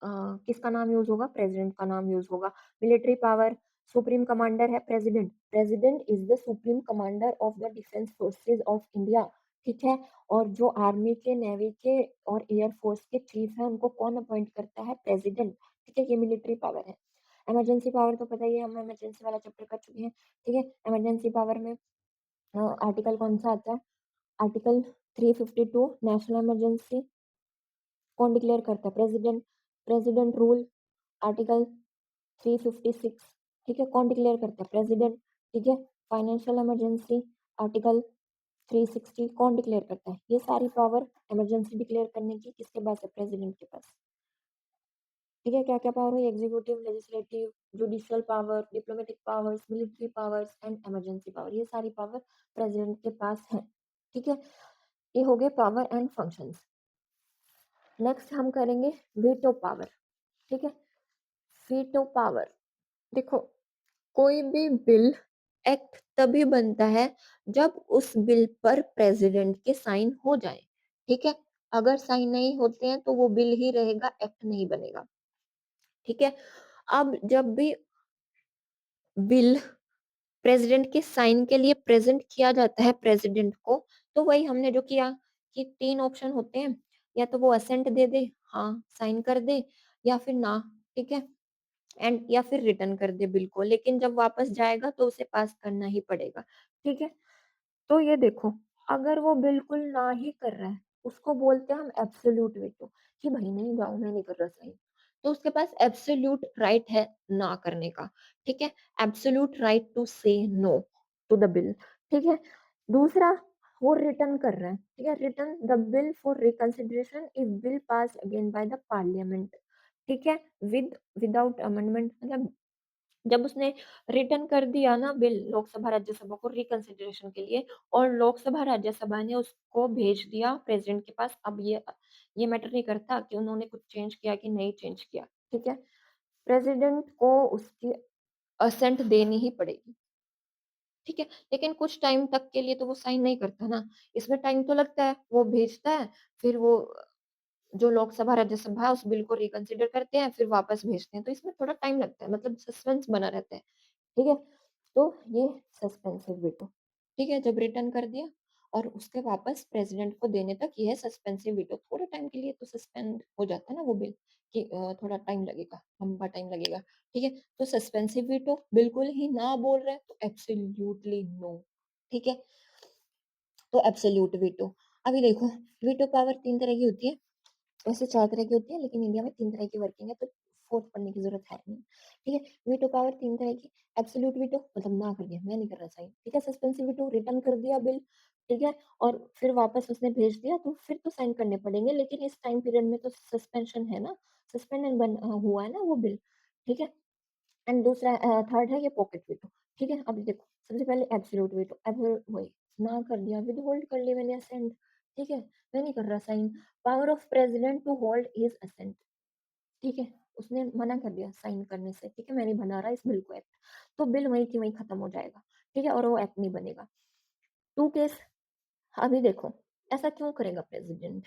किसका नाम यूज होगा, प्रेसिडेंट का नाम यूज होगा। मिलिट्री पावर, सुप्रीम कमांडर है president, president is the supreme commander of the defence forces of India. ठीक है, और जो आर्मी के, नेवी के और एयरफोर्स के चीफ है उनको कौन अपॉइंट करता है, प्रेसिडेंट। ठीक है, ये मिलिट्री पावर है। इमरजेंसी पावर तो पता ही है, हम इमरजेंसी वाला चैप्टर कर चुके हैं। ठीक है, इमरजेंसी पावर में आर्टिकल कौन सा आता है, आर्टिकल 352, नेशनल इमरजेंसी कौन डिक्लेयर करता है, प्रेसिडेंट। प्रेसिडेंट रूल, आर्टिकल 356, ठीक है, कौन डिक्लेयर करता है, प्रेसिडेंट। ठीक है, फाइनेंशियल इमरजेंसी, आर्टिकल 360 कौन डिक्लेयर करता है, ये सारी पावर इमरजेंसी डिक्लेयर करने की किसके पास है, प्रेसिडेंट के पास। ठीक है, क्या क्या पावर है, executive, legislative, judicial power, diplomatic powers, military powers and emergency power, ये सारी पावर प्रेसिडेंट के पास है। ठीक है, ये हो गए पावर एंड फंक्शंस। नेक्स्ट हम करेंगे वीटो पावर। ठीक है, वीटो पावर, देखो, कोई भी बिल, एक्ट तभी बनता है जब उस बिल पर प्रेसिडेंट के साइन हो जाए। ठीक है, अगर साइन नहीं होते हैं तो वो बिल ही रहेगा, एक्ट नहीं बनेगा। ठीक है? अब जब भी बिल प्रेज़िडेंट के साइन के लिए प्रेज़ेंट किया जाता है प्रेज़िडेंट को, तो वही हमने जो किया कि 3 ऑप्शन होते हैं, या तो वो असेंट दे दे, हाँ, साइन कर दे, या फिर ना, ठीक है? एंड या फिर रिटर्न कर दे बिल को, लेकिन जब वापस जाएगा तो उसे पास करना ही पड़ेगा, ठीक है? तो ये देखो, अगर वो बिल्कुल ना ही कर रहा है, उसको बोलते हैं हम एब्सोल्यूट वीटो कि भाई नहीं जाओ, मैं नहीं कर रहा साइन। तो उसके पास एब्सोल्यूट राइट है ना करने का, ठीक है? एब्सोल्यूट राइट टू से नो टू द बिल, ठीक है? दूसरा, वो रिटर्न कर रहा है, ठीक है? Return the bill for reconsideration if bill pass again by the parliament, ठीक है? विदाउट अमेंडमेंट, मतलब जब उसने रिटर्न कर दिया ना बिल लोकसभा राज्यसभा को रिकंसिडरेशन के लिए, और लोकसभा राज्यसभा ने उसको भेज दिया प्रेसिडेंट के पास। अब ये मैटर नहीं करता कि उन्होंने कुछ चेंज किया कि नहीं चेंज किया, ठीक है? प्रेसिडेंट को उसकी असेंट देनी ही पड़ेगी, ठीक है? लेकिन कुछ टाइम तक के लिए तो वो साइन नहीं करता ना, इसमें टाइम तो लगता है, वो भेजता है, फिर वो जो लोकसभा राज्यसभा है उस बिल को रिकंसिडर करते हैं, फिर वापस भेजते हैं, तो इसमें थोड़ा टाइम लगता है, मतलब सस्पेंस बना रहता है। ठीक है? तो ये सस्पेंसिव वीटो, ठीक है? जब रिटर्न कर दिया और उसके वापस प्रेज़िडेंट को देने तक ये है सस्पेंसिव वीटो। थोड़े टाइम के लिए तो सस्पेंड हो जाता है ना वो बिल कि थोड़ा टाइम लगेगा, लंबा टाइम लगेगा, ठीक है? तो सस्पेंसिव वीटो बिल्कुल ही ना बोल रहे हैं तो एब्सोल्यूटली नो, ठीक है? तो एब्सोल्यूट वीटो। अभी देखो, वीटो पावर 3 तरह की होती है। वैसे 4 तरह की होती है, लेकिन इंडिया में 3 तरह की वर्किंग है, तो 4th पढ़ने की ज़रूरत है नहीं, ठीक है? वीटो पावर 3 तरह की, एब्सोल्यूट वीटो मतलब ना कर दिया, मैं नहीं कर रहा साइन, ठीक है? सस्पेंसिव वीटो रिटर्न कर दिया बिल, ठीक है? और फिर वापस उसने भेज दिया, तो फिर तो साइन करने पड़ेंगे, लेकिन इस टाइम पीरियड में तो सस्पेंशन है ना, सस्पेंड हुआ है ना वो बिल, ठीक है? एंड दूसरा थर्ड है ये पॉकेट वीटो, ठीक है? अब देखो, सबसे पहले एब्सोल्यूट वीटो, एब्सोल्यूट वही ना कर दिया, विथहोल्ड कर लिया मैंने असेंट, ठीक है? मैं नहीं कर रहा sign. Power of president to hold his assent, ठीक है? उसने मना कर दिया साइन करने से, ठीक है? मैं नहीं बना रहा इस बिल को एक्ट, तो बिल वहीं की वहीं खत्म हो जाएगा, ठीक है? और वो एक्ट नहीं बनेगा। 2 केस, अभी देखो, ऐसा क्यों करेगा प्रेज़िडेंट?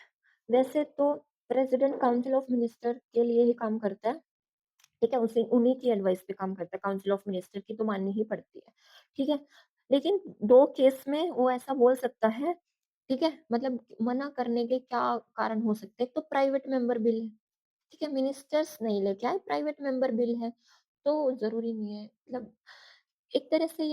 वैसे तो प्रेज़िडेंट काउंसिल ऑफ मिनिस्टर के लिए ही काम करता है, ठीक है? उसी उन्हीं की एडवाइस पे काम करता है, काउंसिल ऑफ मिनिस्टर की तो माननी ही पड़ती है, ठीक है? लेकिन 2 केस में वो ऐसा बोल सकता है, ठीक है? मतलब मना करने के क्या कारण हो सकते हैं? एक तो प्राइवेट मेंबर बिल है, ठीक है? मिनिस्टर्स नहीं लेके आए, प्राइवेट मेंबर बिल है, तो ज़रूरी नहीं है, मतलब एक तरह से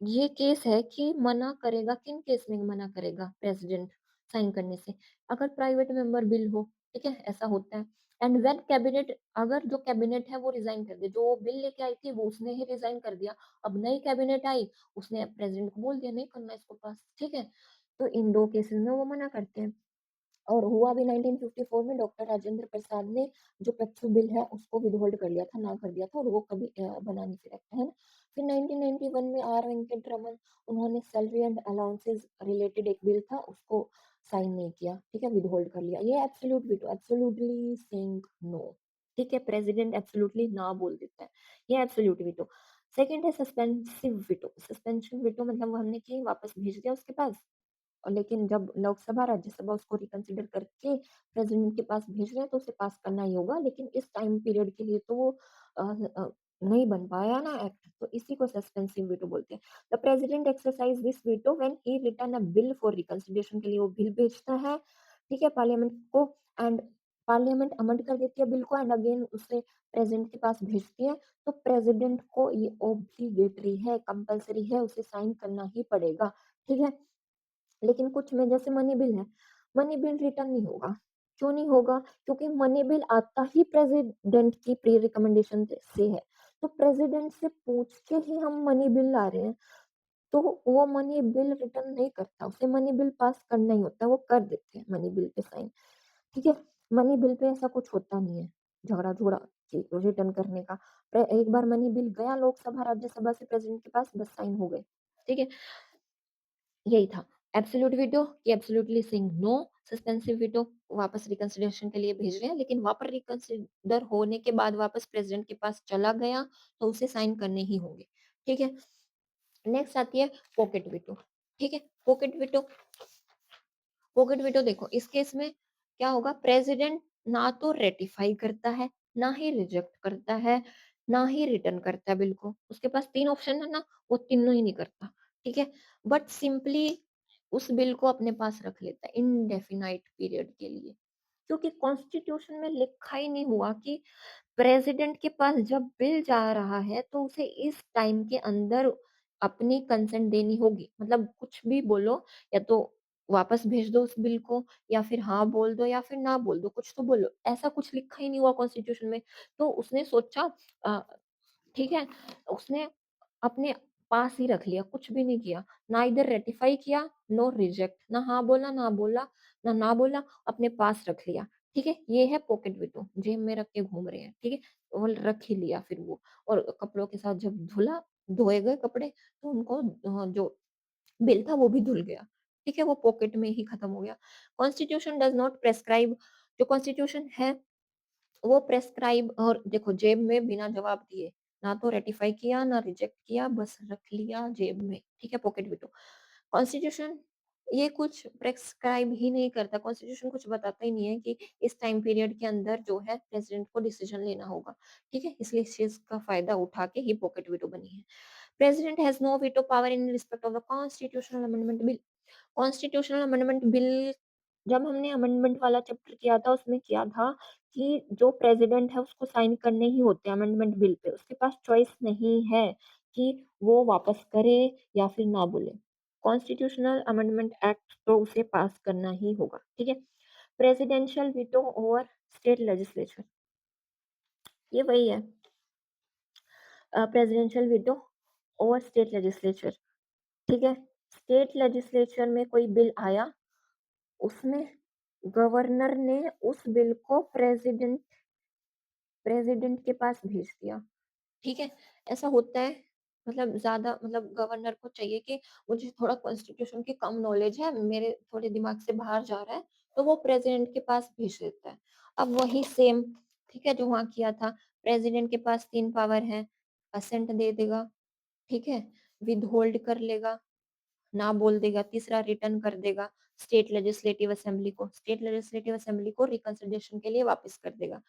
ये केस है कि मना करेगा, किन केस में मना करेगा प्रेसिडेंट साइन करने से? अगर प्राइवेट मेंबर बिल हो, ठीक है? ऐसा होता है। एंड व्हेन कैबिनेट, अगर जो कैबिनेट है वो रिज़ाइन कर दे, जो बिल लेके आई थी वो उसने ही रिज़ाइन कर दिया, अब नई कैबिनेट आई, उसने प्रेसिडेंट को बोल दिया नहीं करना इसको पास, ठीक है? तो इन 2 केसेस में वो मना करते हैं। और हुआ भी 1954 में, डॉक्टर राजेंद्र प्रसाद ने जो पेप्सू बिल है उसको विथहोल्ड कर लिया था, ना कर दिया था, और वो कभी बना नहीं फिर एक्ट, है ना? फिर 1991 में आर वेंकट रमन, उन्होंने सैलरी एंड अलाउंसेस रिलेटेड एक बिल था, उसको साइन नहीं किया, ठीक है? विथहोल्ड कर लिया। ये absolute veto, absolutely saying no, ठीक है? प्रेसिडेंट एब्सोल्यूटली ना बोल देता है, ये एब्सोल्यूट वीटो। सेकंड है सस्पेंसिव वीटो। सस्पेंशन वीटो मतलब वो हमने कि वापस भेज दिया उसके पास, और लेकिन जब लोकसभा, राज्यसभा उसको रिकंसिडर करके प्रेज़िडेंट के पास भेज रहे हैं तो उसे पास करना ही होगा, लेकिन इस टाइम पीरियड के लिए तो वो अ अ, नहीं बन पाया ना एक्ट, तो इसी को सस्पेंसिव वीटो बोलते हैं। The president exercise this veto when he return a bill for reconsideration, के लिए वो बिल भेजता है, ठीक है, पार्लियामेंट को, एंड पार्लियामेंट अमेंड कर देती है बिल को, एंड अगेन उसे प्रेज़िडेंट के पास भेजती है, तो प्रेज़िडेंट को ये ऑब्लिगेटरी है, कंपल्सरी है, उसे साइन करना ही पड़ेगा, ठीक है? लेकिन कुछ में जैसे मनी बिल है, मनी बिल रिटर्न नहीं होगा। क्यों नहीं होगा? क्योंकि मनी बिल आता ही प्रेज़िडेंट की प्री रिकमेंडेशन से है। तो प्रेज़िडेंट से पूछ के ही हम मनी बिल ला रहे हैं, तो वो मनी बिल रिटर्न नहीं करता, उसे मनी बिल पास करना ही होता है, वो कर देते हैं मनी बिल पे साइन, ठीक है? मनी बिल पे ऐसा कुछ होता नहीं है, झगड़ा-झूड़ा कि रिटर्न करने का। एक बार मनी बिल गया लोकसभा, राज्यसभा से प्रेज़िडेंट के पास, बस साइन हो गए, ठीक है? यही था। एब्सोल्यूट वीटो कि absolutely saying no, suspensive veto वापस रिकंसिडरेशन के लिए भेज रहे हैं, लेकिन वापस रिकंसिडर होने के बाद वापस प्रेज़िडेंट के पास चला गया, तो उसे साइन करने ही होंगे। ठीक है? नेक्स्ट आती है पॉकेट वीटो। ठीक है? पॉकेट वीटो देखो, इस केस में क्या होगा, प्रेज़िडेंट ना तो रेटिफाई करता है, ना ही रिजेक्ट करता है, ना ही रिटर्न करता है बिल को। उसके पास 3 ऑप्शन है ना, वो तीनों ही नहीं करता, ठीक है? बट सिंपली उस बिल को अपने पास रख लेता है इंडेफिनाइट पीरियड के लिए। क्योंकि कॉन्स्टिट्यूशन में लिखा ही नहीं हुआ कि प्रेसिडेंट के पास जब बिल जा रहा है तो उसे इस टाइम के अंदर अपनी कंसेंट देनी होगी। मतलब कुछ भी बोलो, या तो वापस भेज दो उस बिल को, या फिर हाँ बोल दो, या फिर ना बोल दो, कुछ तो बोलो। ऐसा कुछ लिखा ही नहीं हुआ कॉन्स्टिट्यूशन में। तो उसने सोचा अ, ठीक है, उसने अपने पास ही रख लिया, कुछ भी नहीं किया। ना इधर रेटिफाई किया, नो रिजेक्ट, ना हाँ बोला, ना बोला, ना बोला, अपने पास रख लिया। ठीक है? ये है पॉकेट वीटो, जेब में रख के घूम रहे हैं, ठीक है? वो रख ही लिया फिर वो, और कपड़ों के साथ जब धोए गए कपड़े, तो उनको जो बिल था वो भी धुल गया। ठीक है? वो पॉकेट में ही खत्म हो गया। कॉन्स्टिट्यूशन डज़ नॉट प्रिस्क्राइब, जो कॉन्स्टिट्यूशन है वो प्रेस्क्राइब, और देखो जेब में बिना जवाब दिए, ना तो रेटिफाई किया, ना रिजेक्ट किया, बस रख लिया जेब में, ठीक है? पॉकेट में तो कॉन्स्टिट्यूशन ये कुछ प्रेस्क्राइब ही नहीं करता, कॉन्स्टिट्यूशन कुछ बताता ही नहीं है कि इस टाइम पीरियड के अंदर जो है प्रेसिडेंट को डिसीजन लेना होगा, ठीक है? इसलिए इस चीज़ का फ़ायदा उठा के ही पॉकेट वीटो बनी है। President has no veto power in respect of the constitutional amendment bill. Constitutional amendment bill जब हमने अमेंडमेंट वाला चैप्टर किया था, उसमें किया था कि जो प्रेसिडेंट है उसको साइन करने ही होते हैं अमेंडमेंट बिल पे। उसके पास चॉइस नहीं है कि वो वापस करे या फिर ना बोले। कॉन्स्टिट्यूशनल अमेंडमेंट एक्ट तो उसे पास करना ही होगा, ठीक है? Presidential veto over state legislature, ये वही है, presidential veto over state legislature, ठीक है? स्टेट लेजिस्लेचर में कोई बिल आया, उसमें गवर्नर ने उस बिल को प्रेसिडेंट प्रेसिडेंट के पास भेज दिया, ठीक है? ऐसा होता है, मतलब ज़्यादा, मतलब गवर्नर को चाहिए कि मुझे थोड़ा कॉन्स्टिट्यूशन की कम नॉलेज है, मेरे थोड़े दिमाग से बाहर जा रहा है, तो वो प्रेसिडेंट के पास भेज देता है। अब वही सेम, ठीक है, जो वहाँ किया था, प्रेसिडेंट के पास 3 पावर हैं, असेंट दे देगा, ठीक है? विथहोल्ड कर लेगा, ना बोल देगा, तीसरा रिटर्न कर देगा स्टेट लेजिस्लेटिव असेंबली को। स्टेट लेजिस्लेटिव असेंबली को रिकंसिडरेशन के लिए वापस कर देगा,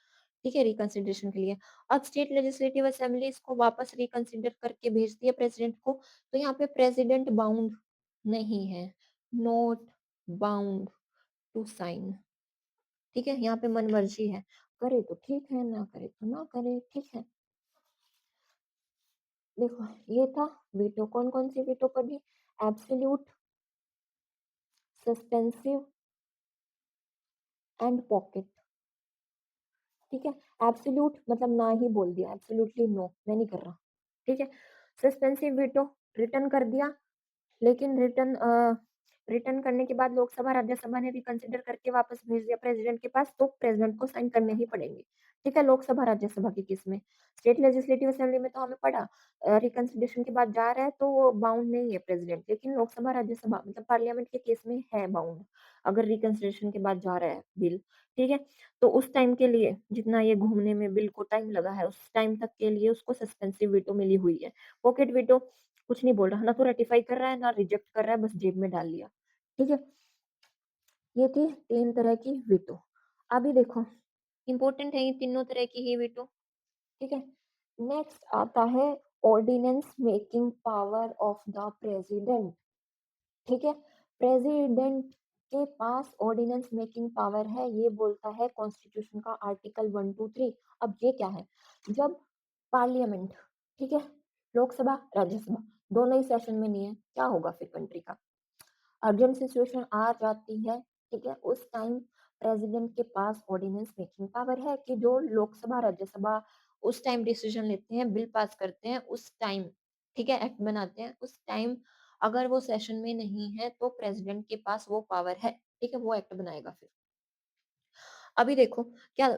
ठीक है? रिकंसिडरेशन के लिए। अब स्टेट लेजिस्लेटिव असेंबली इसको वापस रिकंसिडर करके भेजती है प्रेसिडेंट को, तो यहाँ पे प्रेसिडेंट बाउंड नहीं है, नॉट बाउंड टू साइन, ठीक है? यहाँ पे मनमर्जी है, करे तो ठीक है, ना करे तो ना करे, ठीक है? देखो, ये था वीटो। कौन-कौन सी वीटो पढ़ी? एब्सोल्यूट, सस्पेंसिव एंड पॉकेट, ठीक है? एब्सोल्यूट मतलब ना ही बोल दिया, एब्सोल्यूटली नो, मैं नहीं कर रहा, ठीक है? सस्पेंसिव वीटो, रिटर्न कर दिया, लेकिन रिटर्न करने के बाद लोकसभा, राज्यसभा ने रिकंसिडर करके वापस भेज दिया प्रेसिडेंट के पास, तो प्रेसिडेंट को साइन करने ही पड़ेंगे, ठीक है? लोकसभा, राज्यसभा के केस में। स्टेट लेजिस्लेटिव असेंबली में तो हमें पढ़ा, रिकंसिडरेशन के बाद जा रहा है तो वो बाउंड नहीं है प्रेसिडेंट, लेकिन लोकसभा, राज्यसभा मतलब पार्लियामेंट के केस में है बाउंड, अगर रिकंसिडरेशन के बाद जा रहा है बिल, ठीक है? तो उस टाइम के लिए जितना ये घूमने में बिल को टाइम लगा है, उस टाइम तक के लिए उसको सस्पेंसिव वीटो मिली हुई है। पॉकेट वीटो कुछ नहीं बोल रहा, ना तो रेटिफाई कर रहा है, ना रिजेक्ट कर रहा है, बस जेब में डाल लिया, ठीक है? ये थी 3 तरह की वीटो। अभी देखो, इम्पोर्टेंट है ये तीनों तरह की ही वीटो, ठीक है? नेक्स्ट आता है ordinance making power of the president, ठीक है? प्रेसिडेंट के पास ऑर्डिनेंस मेकिंग पावर है, ये बोलता है कॉन्स्टिट्यूशन का आर्टिकल 1, 2, 3। अब ये क्या है? जब पार्लियामेंट, ठीक है, लोकसभा, राज्यसभा दोनों ही सेशन में नहीं है, क्या होगा फिर कंट्री का? अर्जेंट सिचुएशन आ जाती है, ठीक है? उस टाइम प्रेसिडेंट के पास ऑर्डिनेंस मेकिंग पावर है कि जो लोकसभा, राज्यसभा उस टाइम डिसीजन लेते हैं, बिल पास करते हैं, उस टाइम, ठीक है, एक्ट बनाते हैं, उस टाइम अगर वो सेशन में नहीं है तो प्रेसिडेंट के पास वो पावर है, ठीक है? वो एक्ट बनाएगा फिर। अभी देखो, क्या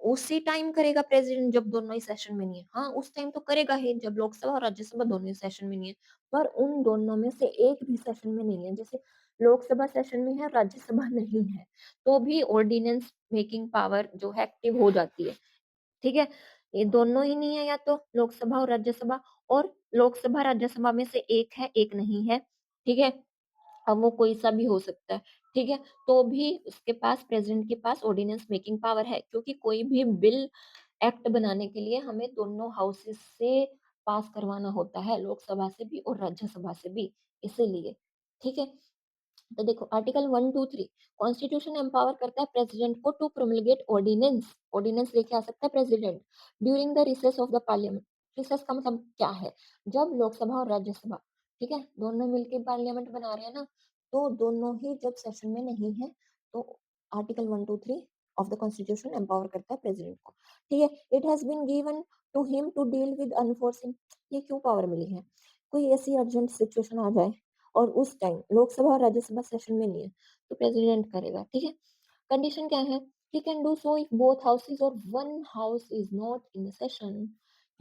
उसी टाइम करेगा प्रेसिडेंट जब दोनों ही सेशन में नहीं है? हाँ, उस टाइम तो करेगा ही जब लोकसभा और राज्यसभा दोनों ही सेशन में नहीं है। पर उन दोनों में से एक भी सेशन में नहीं है। जैसे लोकसभा सेशन में है, राज्यसभा नहीं है, तो भी ऑर्डिनेंस मेकिंग पावर जो है एक्टिव हो जाती है। ठीक है? ये दोनों ही नहीं है, या तो लोकसभा और राज्यसभा, और लोकसभा राज्यसभा में से एक है, एक नहीं है। ठीक है? अब वो कोई-सा भी हो सकता है, ठीक है? तो भी उसके पास, प्रेज़िडेंट के पास ऑर्डिनेंस मेकिंग पावर है, क्योंकि कोई भी बिल एक्ट बनाने के लिए हमें दोनों हाउसेस से पास करवाना होता है, लोकसभा से भी और राज्यसभा से भी, इसीलिए। ठीक है? तो देखो आर्टिकल 123 कॉन्स्टिट्यूशन एम्पावर करता है प्रेसिडेंट को टू प्रोमulgate ऑर्डिनेंस, ऑर्डिनेंस लेके आ सकता है president during the recess of the parliament. Recess का मतलब क्या है? जब लोकसभा और राज्यसभा, ठीक है, दोनों मिलके पार्लियामेंट बना रहे हैं ना, तो दोनों ही जब सेशन में नहीं है, तो article 123 of the constitution empower करता है प्रेसिडेंट को। ठीक है, it has been given to him to deal with unforeseen. ये क्यों पावर मिली है? कोई ऐसी अर्जेंट सिचुएशन आ जाए और उस टाइम लोकसभा और राज्यसभा सेशन में नहीं है, तो प्रेसिडेंट करेगा। ठीक है, कंडीशन क्या है? He can do so if both houses और one house is not in the session.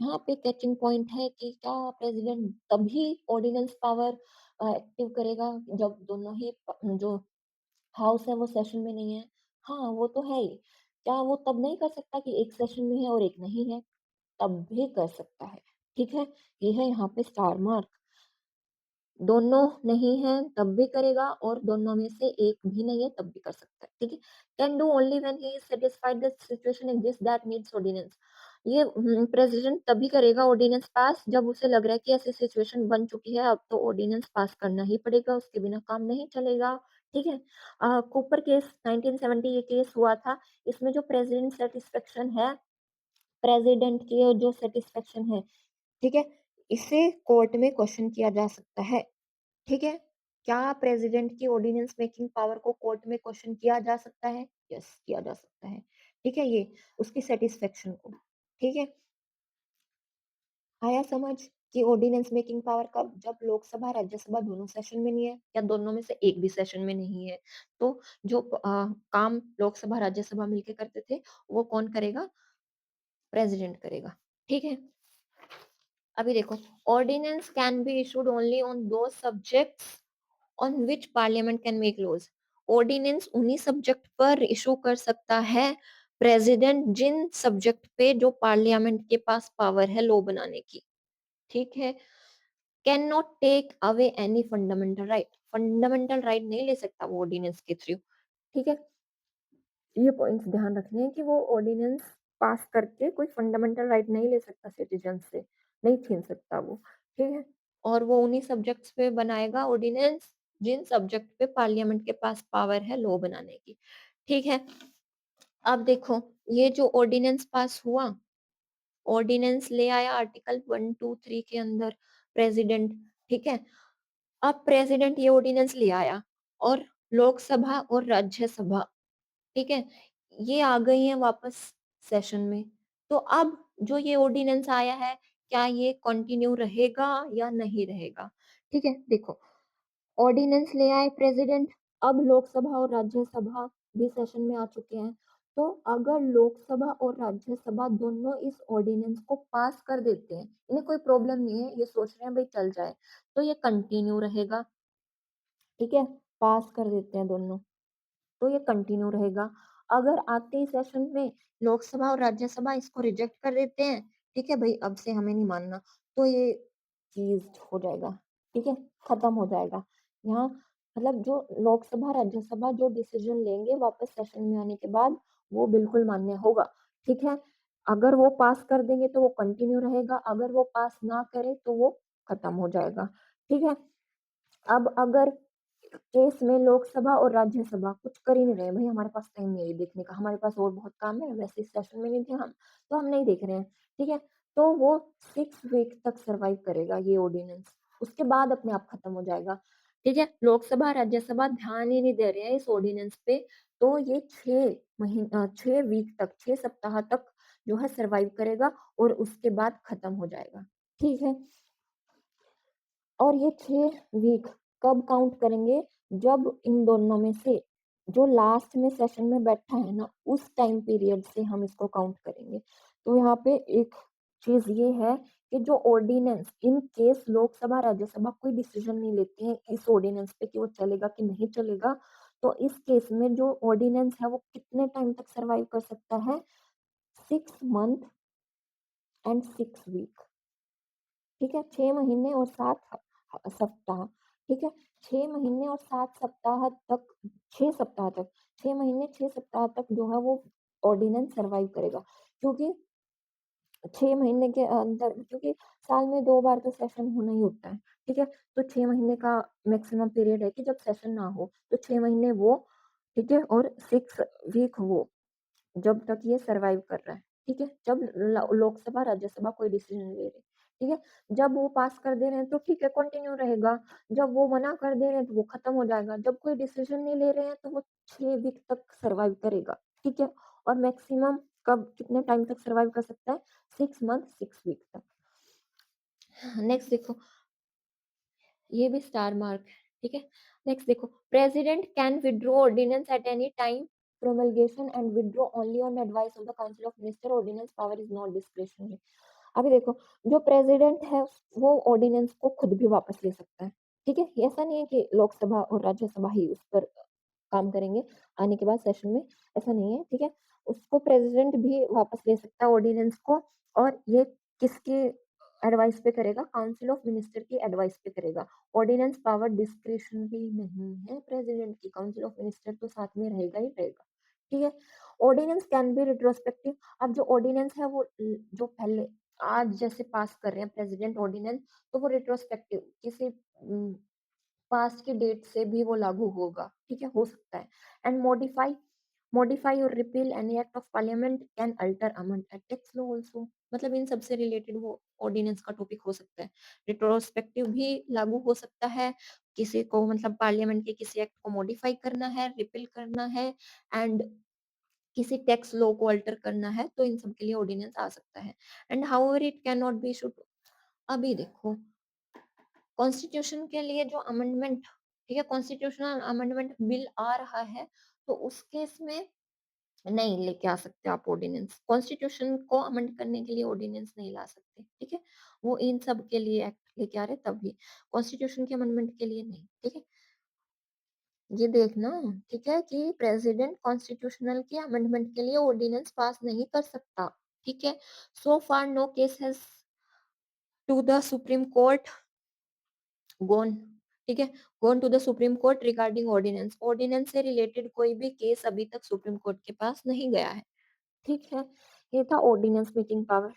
यहाँ पे कैचिंग पॉइंट है कि क्या प्रेसिडेंट तभी ऑर्डिनेंस पावर एक्टिव करेगा जब दोनों ही जो हाउस है वो सेशन में नहीं है। हाँ, वो तो है ही। क्या वो तब नहीं कर सकता कि एक सेशन में है और एक नहीं है? तब भी कर सकता है। ठीक है, ये है यहाँ पे स्टार मार्क। दोनों नहीं है तब भी करेगा और दोनों में से एक भी नहीं है तब भी कर सकता है। ठीक है, can do only when he is satisfied the situation exist that needs ordinance. ये प्रेसिडेंट तभी करेगा ऑर्डिनेंस पास जब उसे लग रहा है कि ऐसी सिचुएशन बन चुकी है, अब तो ऑर्डिनेंस पास करना ही पड़ेगा, उसके बिना काम नहीं चलेगा। ठीक है, कूपर केस 1970 ये केस हुआ था। इसमें जो प्रेसिडेंट सेटिस्फेक्शन है, प्रेसिडेंट की जो सेटिस्फेक्शन है, ठीक है, इसे कोर्ट में क्वेश्चन किया जा सकता है। ठीक है? क्या प्रेज़िडेंट की ऑर्डिनेंस मेकिंग पावर को कोर्ट में क्वेश्चन किया जा सकता है? यस, किया जा सकता है। ठीक है? ये उसकी सैटिस्फैक्शन को। ठीक है? आया समझ कि ऑर्डिनेंस मेकिंग पावर कब? जब लोकसभा, राज्यसभा दोनों सेशन में नहीं है या दोनों में से एक भी सेशन में नहीं है। तो जो काम लोकसभा, राज्यसभा मिलके करते थे, वो कौन करेगा? प्रेज़िडेंट करेगा। ठीक है? अभी देखो, ordinance can be issued only on those subjects on which parliament can make laws. Ordinance उन्हीं सब्जेक्ट पर इशू कर सकता है प्रेसिडेंट जिन सब्जेक्ट पे जो पार्लियामेंट के पास पावर है लॉ बनाने की। ठीक है, can not take away any fundamental right, fundamental right नहीं ले सकता वो ऑर्डिनेंस के थ्रू। ठीक है, ये पॉइंट्स ध्यान रखने हैं कि वो ऑर्डिनेंस पास करके कोई फंडामेंटल राइट नहीं ले सकता सिटीजन से, नहीं छीन सकता वो। ठीक है, और वो उन्हीं सब्जेक्ट्स पे बनाएगा ऑर्डिनेंस जिन सब्जेक्ट पे पार्लियामेंट के पास पावर है लॉ बनाने की। ठीक है, अब देखो ये जो ऑर्डिनेंस पास हुआ, ऑर्डिनेंस ले आया आर्टिकल 123 के अंदर प्रेसिडेंट। ठीक है, अब प्रेसिडेंट ये ऑर्डिनेंस ले आया और लोकसभा और राज्यसभा, ठीक है, ये आ गई हैं वापस सेशन में। तो अब जो ये ऑर्डिनेंस आया है, क्या ये कंटिन्यू रहेगा या नहीं रहेगा? ठीक है, देखो ऑर्डिनेंस ले आए प्रेसिडेंट, अब लोकसभा और राज्यसभा भी सेशन में आ चुके हैं। तो अगर लोकसभा और राज्यसभा दोनों इस ऑर्डिनेंस को पास कर देते हैं, इन्हें कोई प्रॉब्लम नहीं है, ये सोच रहे हैं भाई चल जाए, तो ये कंटिन्यू रहेगा। ठीक है, पास कर देते हैं दोनों, तो ये कंटिन्यू रहेगा। अगर आते ही सेशन में लोकसभा और राज्यसभा इसको रिजेक्ट कर देते हैं, ठीक है भाई अब से हमें नहीं मानना, तो ये चीज हो जाएगा। ठीक है, खत्म हो जाएगा। यहाँ मतलब जो लोकसभा राज्यसभा जो डिसीजन लेंगे वापस सेशन में आने के बाद, वो बिल्कुल मान्य होगा। ठीक है, अगर वो पास कर देंगे तो वो कंटिन्यू रहेगा, अगर वो पास ना करे तो वो खत्म हो जाएगा। ठीक है, अब अगर केस में लोकसभा और राज्यसभा कुछ कर ही नहीं रहे, भाई हमारे पास टाइम नहीं है देखने का, हमारे पास और बहुत काम है, वैसे इस सेशन में नहीं थे हम, तो हम नहीं देख रहे हैं। ठीक है, तो वो 6 वीक तक सरवाइव करेगा ये ऑर्डिनेंस, उसके बाद अपने आप खत्म हो जाएगा। ठीक है, लोकसभा राज्यसभा ध्यान ही नहीं दे रहे हैं इस ऑर्डिनेंस पे, तो ये 6 महीने 6 वीक तक, 6 सप्ताह तक जो है सरवाइव करेगा और उसके बाद खत्म हो जाएगा। ठीक है, और ये 6 वीक कब काउंट करेंगे? जब इन दोनों में से जो लास्ट में सेशन में बैठा है ना, उस टाइम पीरियड से हम इसको काउंट करेंगे। तो यहाँ पे एक चीज ये है कि जो ordinance in case Lok Sabha Rajya Sabha कोई डिसीजन नहीं लेते हैं इस ऑर्डिनेंस पे कि वो चलेगा कि नहीं चलेगा, तो इस केस में जो ऑर्डिनेंस है वो कितने टाइम तक सरवाइव कर सकता है? 6 मंथ एंड 6 वीक। ठीक है, 6 महीने और 7 सप्ताह। ठीक है, 6 महीने और 7 सप्ताह तक, 6 सप्ताह तक, 6 महीने 6 सप्ताह तक जो है वो ऑर्डिनेंस सरवाइव करेगा, क्योंकि 6 महीने के अंदर, क्योंकि साल में 2 बार तो सेशन होना ही होता है, ठीक है? तो 6 महीने का मैक्सिमम पीरियड है कि जब सेशन ना हो, तो 6 महीने वो, ठीक है? और 6 वीक वो, जब तक ये सर्वाइव कर रहा है, ठीक है? जब लोकसभा, राज्यसभा कोई डिसीजन ले रहे, ठीक है? जब वो पास कर दे रहे हैं तो ठीक है, कंटिन्यू रहेगा, जब वो मना कर दे रहे हैं तो वो खत्म हो जाएगा, जब कोई डिसीजन नहीं ले रहे हैं तो वो 6 वीक तक सर्वाइव करेगा, ठीक है? और मैक्सिमम कब, कितने टाइम तक सर्वाइव कर सकता है? 6 मंथ 6 वीक तक। नेक्स्ट देखो, ये भी स्टार मार्क है, ठीक है? नेक्स्ट देखो, president can withdraw ordinance at any time, promulgation and withdraw only on advice of the council of minister, ordinance power is not discretionary. अभी देखो, जो प्रेसिडेंट है वो ऑर्डिनेंस को खुद भी वापस ले सकता है, ठीक है? ऐसा नहीं है कि लोकसभा और राज्यसभा ही उस पर काम करेंगे आने के बाद सेशन में, ऐसा नहीं है, ठीक है? उसको प्रेसिडेंट भी वापस ले सकता है ऑर्डिनेंस को, और ये किसके एडवाइस पे करेगा? काउंसिल ऑफ मिनिस्टर की एडवाइस पे करेगा। ऑर्डिनेंस पावर डिस्क्रिशनरी नहीं है प्रेसिडेंट की, काउंसिल ऑफ मिनिस्टर तो साथ में रहेगा ही रहेगा, ठीक है? Ordinance can be retrospective. अब जो ऑर्डिनेंस है वो जो पहले आज जैसे पास कर रहे हैं प्रेसिडेंट ऑर्डिनेंस, तो वो रिट्रोस्पेक्टिव किसी पास्ट की डेट से भी वो लागू होगा, ठीक है? हो सकता है। एंड मॉडिफाई और repeal any act of parliament can alter amend ethics law also. मतलब इन सब से रिलेटेड वो ऑर्डिनेंस का टॉपिक हो सकता है। रिट्रोस्पेक्टिव भी लागू हो सकता है, किसी को मतलब पार्लियामेंट के किसी एक्ट को मॉडिफाई करना है, रिपील करना है, एंड किसी टैक्स लॉ को अल्टर करना है, तो इन सब के लिए ऑर्डिनेंस आ सकता है। And however it can not be issued. अभी देखो, कॉन्स्टिट्यूशन के लिए जो अमेंडमेंट, ठीक है, कॉन्स्टिट्यूशनल अमेंडमेंट बिल आ रहा है, तो उस केस में नहीं लेके आ सकते आप ऑर्डिनेंस। कॉन्स्टिट्यूशन को अमेंड करने के लिए ऑर्डिनेंस नहीं ला सकते, ठीक है? वो इन सब के लिए एक्ट लेके आ रहे तभी, कॉन्स्टिट्यूशन के अमेंडमेंट के लिए नहीं, ठीक है? ये देखना, ठीक है, कि प्रेसिडेंट कॉन्स्टिट्यूशनल के अमेंडमेंट के लिए ऑर्डिनेंस पास नहीं कर सकता, ठीक है? So far no case has to the supreme court gone, ठीक है, gone to the supreme court regarding ordinance. Ordinance से रिलेटेड कोई भी केस अभी तक सुप्रीम कोर्ट के पास नहीं गया है, ठीक है? ये था ऑर्डिनेंस मेकिंग पावर।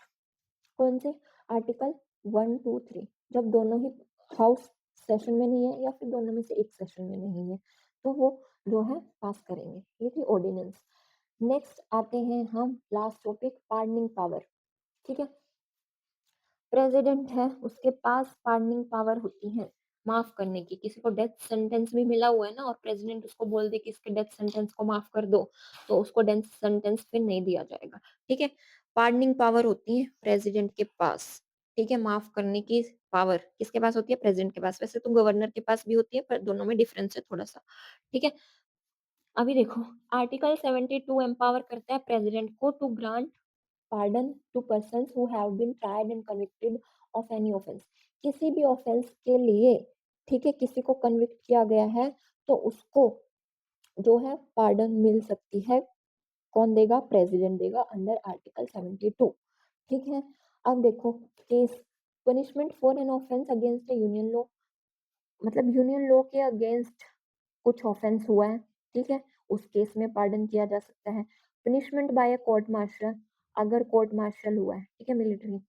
कौन से? आर्टिकल 1, 2, 3, जब दोनों ही हाउस सेशन में नहीं है या फिर दोनों में से एक सेशन में नहीं है, तो वो जो है पास करेंगे। ये थी ऑर्डिनेंस। नेक्स्ट आते हैं हम लास्ट टॉपिक, पार्डनिंग पावर, ठीक है? प्रेसिडेंट है, उसके पास पार्डनिंग पावर होती है, माफ करने की। किसी को डेथ सेंटेंस भी मिला हुआ है ना, और प्रेसिडेंट उसको बोल दे कि इसके डेथ सेंटेंस को माफ कर दो, तो उसको डेथ सेंटेंस फिर नहीं दिया जाएगा, ठीक है? पार्डनिंग पावर होती है प्रेसिडेंट के पास, ठीक है? माफ करने की पावर किसके पास होती है? प्रेसिडेंट के पास। वैसे तो गवर्नर के पास भी होती है, पर दोनों में डिफरेंस है थोड़ा सा, ठीक है? अभी देखो, आर्टिकल 72 एम्पावर करता है प्रेसिडेंट को to grant pardon to persons who have been tried and convicted of any offense। किसी भी ऑफेंस के लिए, ठीक है, किसी को कन्विक्ट किया गया है, तो उसको जो है पार्डन मिल सकती है। कौन देगा? प्रेसिडेंट देगा, अंडर आर्टिकल 72, ठीक है? अब देखो, case punishment for an offence against A union law, मतलब यूनियन लॉ के अगेंस्ट कुछ ऑफेंस हुआ है, ठीक है? उस केस में पार्डन किया जा सकता है। Punishment by a court martial, अगर कोर्ट मार्शल हुआ है, ठीक है, मिलिट्री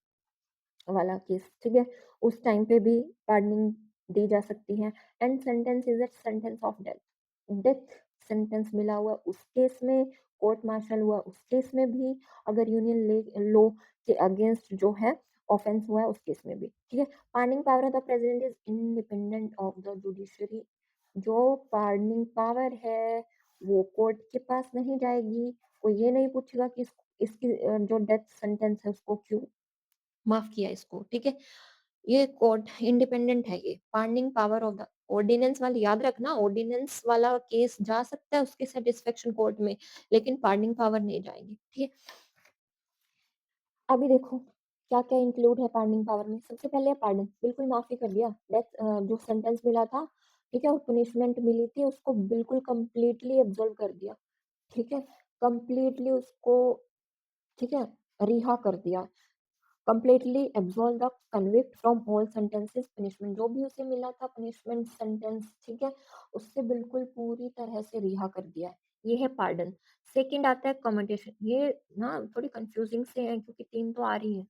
वाला केस, ठीक है? उस टाइम पे भी पार्डनिंग दी जा सकती है। And sentence is a sentence of death, death sentence मिला हुआ उस केस में, कोर्ट मार्शल हुआ उस केस में भी, अगर यूनियन लॉ के अगेंस्ट जो है ऑफेंस हुआ है उस केस में भी, ठीक है? Pardoning power of the president is independent of the judiciary. जो पार्डनिंग पावर है वो कोर्ट के पास नहीं जाएगी, कोई ये नहीं पूछेगा कि इसकी जो डेथ सेंटेंस है उसको क्यों माफ किया इसको, ठीक है? ये कोर्ट इंडिपेंडेंट है, ये pardoning power of the ordinance वाली याद रखना, ऑर्डिनेंस वाला केस जा सकता है उसके सेटिस्फेक्शन कोर्ट में, लेकिन पार्डनिंग पावर नहीं जाएगी, ठीक है? अभी देखो, क्या क्या इंक्लूड है पार्डनिंग पावर में। सबसे पहले पार्डन, बिल्कुल माफी कर दिया, डेथ जो सेंटेंस मिला था, ठीक है, और पनिशमेंट मिली थी, उसको बिल्कुल कंप्लीटली एब्जॉल्व कर दिया, ठीक है? कंप्लीटली उसको, ठीक है, रिहा कर दिया। Completely absolve the convict from all sentences punishment, जो भी उसे मिला था पनिशमेंट सेंटेंस, ठीक है, उससे बिल्कुल पूरी तरह से रिहा कर दिया है। ये है पार्डन। सेकंड आता है कम्यूटेशन। ये ना थोड़ी कंफ्यूजिंग से है क्योंकि तीन तो आ रही है।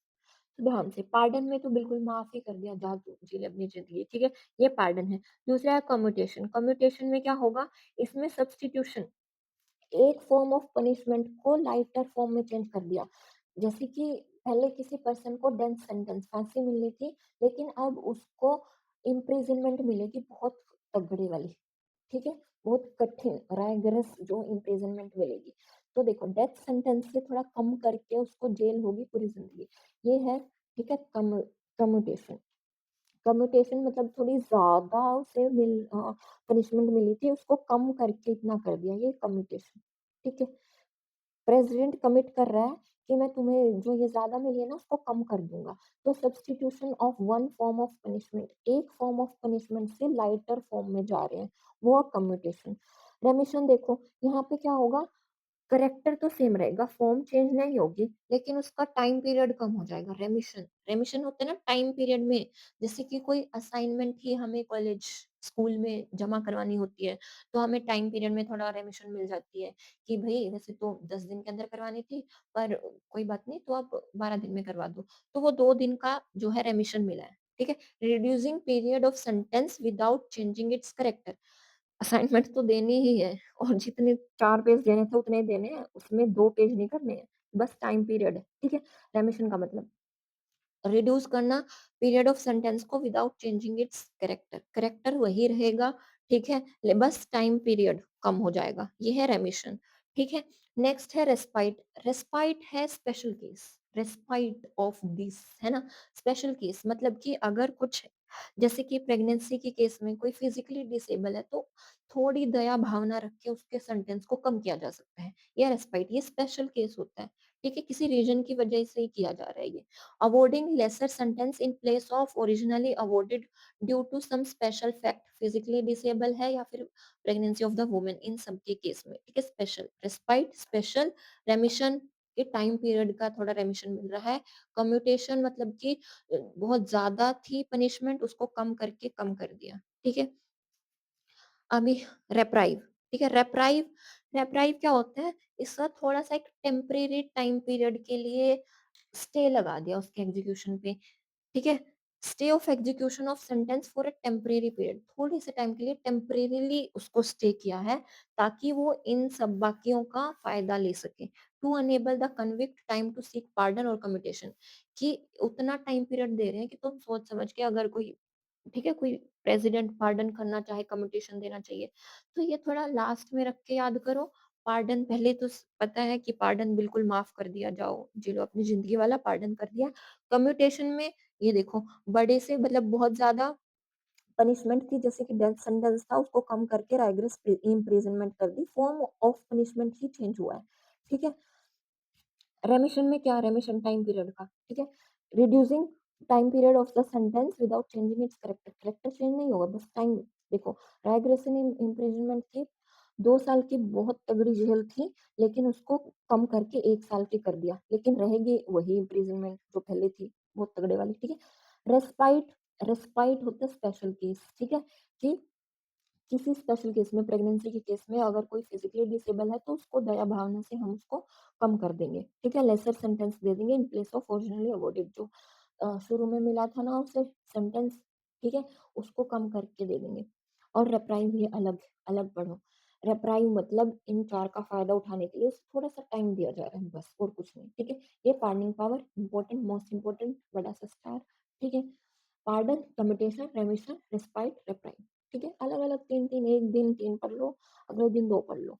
तो ध्यान से, पार्डन में तो बिल्कुल माफ ही कर दिया, जा तू जी ले अपनी जिंदगी, ठीक है, ये पार्डन है। दूसरा है कम्यूटेशन। कम्यूटेशन में क्या होगा, इसमें सब्स्टिट्यूशन, एक फॉर्म ऑफ पनिशमेंट को लाइटर फॉर्म में चेंज कर दिया। जैसे कि पहले किसी पर्सन को डेथ सेंटेंस, फांसी मिलनी थी, लेकिन अब उसको इम्प्रिजनमेंट मिलेगी बहुत तगड़ी वाली, ठीक है, बहुत कठिन राइगरस जो इम्प्रिजनमेंट मिलेगी। तो देखो, डेथ सेंटेंस से थोड़ा कम करके उसको जेल होगी पूरी जिंदगी, ये है, ठीक है, कम्यूटेशन। कम्यूटेशन मतलब थोड़ी ज्यादा उसे पनिशमेंट मिली थी, उसको कम करके इतना कर दिया, ये कम्यूटेशन, ठीक है। प्रेसिडेंट कमिट कर रहा है कि मैं तुम्हें जो ये ज्यादा मिली है ना उसको कम कर दूंगा। तो substitution of one form of punishment, एक फॉर्म ऑफ पनिशमेंट से लाइटर फॉर्म में जा रहे हैं, वो कम्यूटेशन। रेमिशन देखो, यहाँ पे क्या होगा, करेक्टर तो सेम रहेगा, फॉर्म चेंज नहीं होगी, लेकिन उसका टाइम पीरियड कम हो जाएगा। रेमिशन, रेमिशन होते हैं ना टाइम पीरियड में, जैसे कि कोई असाइनमेंट ही हमें कॉलेज स्कूल में जमा करवानी होती है, तो हमें टाइम पीरियड में थोड़ा रेमिशन मिल जाती है कि भाई वैसे तो 10 दिन के अंदर करवानी थी, पर कोई बात नहीं, तो आप 12 दिन में करवा दो, तो वो 2 दिन का जो है रेमिशन मिला है, ठीक है। Reducing period of sentence without changing it's character. Assignment तो देनी ही है, और जितने 4 पेज देने थे उतने ही देने हैं, उसमें 2 पेज नहीं करने हैं, बस टाइम पीरियड है, ठीक है। रेमिशन का मतलब रिड्यूस करना पीरियड ऑफ सेंटेंस को without changing it's character, character वही रहेगा, ठीक है, बस टाइम पीरियड कम हो जाएगा, ये है रेमिशन, ठीक है। नेक्स्ट है रेस्पाइट। रेस्पाइट है special case, respite of this, है ना, स्पेशल केस मतलब कि अगर कुछ, जैसे कि प्रेगनेंसी के केस में कोई फिजिकली डिसेबल है, तो थोड़ी दया भावना रख के उसके सेंटेंस को कम किया जा सकता है, ये रेस्पाइट, ये स्पेशल केस होता है, ठीक है, किसी रीजन की वजह से ही किया जा रहा है ये। awarding lesser sentence in place of originally awarded due to some special fact, physically disabled है या फिर pregnancy of the woman, इन सब के केस में, ठीक है। स्पेशल, रेस्पाइट, स्पेशल, रेमिशन, ये टाइम पीरियड का थोड़ा रेमिशन मिल रहा है। कम्यूटेशन मतलब कि बहुत ज्यादा थी पनिशमेंट, उसको कम करके कम कर दिया, ठीक है। अभी रेप्राइव, ठीक है, रेप्राइव, रेप्राइव क्या होता है, इसका थोड़ा सा एक टेम्परेरी टाइम पीरियड के लिए स्टे लगा दिया उसके एग्जीक्यूशन पे, ठीक है। Stay of execution of sentence for a temporary period, थोड़ी से टाइम के लिए टेम्परेरीली उसको स्टे किया है, ताकि वो इन सब बाकियों का फायदा ले सके। To enable the convict time to seek pardon और कम्यूटेशन, कि उतना टाइम पीरियड दे रहे हैं कि तुम सोच समझ के, अगर कोई, ठीक है, कोई प्रेसिडेंट पार्डन करना चाहे, कम्यूटेशन देना चाहिए, तो ये थोड़ा लास्ट में रख के याद करो। पार्डन पहले तो पता है कि पार्डन बिल्कुल माफ कर दिया, जाओ जी लो अपनी जिंदगी वाला, पार्डन कर दिया। कम्यूटेशन में ये देखो, बड़े से मतलब बहुत ज्यादा पनिशमेंट थी, जैसे कि डेथ सेंटेंस था, उसको कम करके राइगरस इम्प्रिजनमेंट कर दी, फॉर्म ऑफ पनिशमेंट ही चेंज हुआ है, ठीक है। रेमिशन में क्या, रेमिशन टाइम पीरियड का, ठीक है, reducing time period of the sentence without changing it's character, character change नहीं होगा, बस टाइम। देखो, राइग्रेशन इम्प्रिजनमेंट थी, 2 साल की बहुत तगड़ी जेल थी, लेकिन उसको कम करके 1 साल की कर दिया, लेकिन रहेगी वही इम्प्रिजनमेंट जो पहले थी, बहुत तगड़े वाली, ठीक है। रेस्पाइट, रेस्पाइट होता है स्पेशल केस, ठीक है, कि किसी स्पेशल केस में, प्रेगनेंसी के केस में, अगर कोई फिजिकली डिसेबल है तो उसको दया भावना से हम उसको कम कर देंगे, ठीक है, लेसर सेंटेंस दे देंगे in place of originally awarded, जो शुरू में मिला था ना उसे सेंटेंस, ठीक है, उसको कम करके दे देंगे। और रेप्राइव ये अलग, अलग पढ़ो। रेप्राइव मतलब इन चार का फायदा उठाने के लिए उसे थोड़ा सा टाइम दिया जा रहा है, बस और कुछ नहीं, ठीक है। ये pardoning power important, most important, बड़ा सा स्टार, ठीक है। पार्डन, कम्यूटेशन, रेमिशन, रेस्पाइट, रेप्राइव, ठीक है, अलग अलग तीन तीन, एक दिन 3 पढ़ लो, अगले दिन 2 पढ़ लो,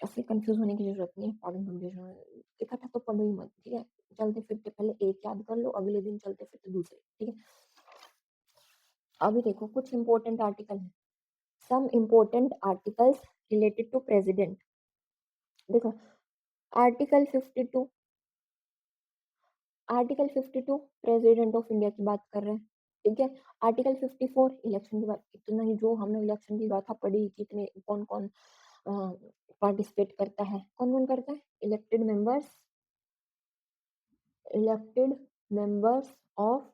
ऐसे कंफ्यूज होने की जरूरत नहीं है। पार्डन, कम्यूटेशन इकट्ठा तो पढ़ो ही मत, ठीक है। चलते फिरते पहले एक याद कर लो, अगले दिन चलते फिरते दूसरे, ठीक है। अभी देखो कुछ इंपॉर्टेंट आर्टिकल है, some important articles related to president. देखो, article 52, article 52 president of India की बात कर रहे हैं, ठीक है। आर्टिकल 54 इलेक्शन की बात, इतना ही जो हमने इलेक्शन की गाथा पढ़ी, कितने कौन कौन पार्टिसिपेट करता है, कौन कौन करता है, elected members, elected members of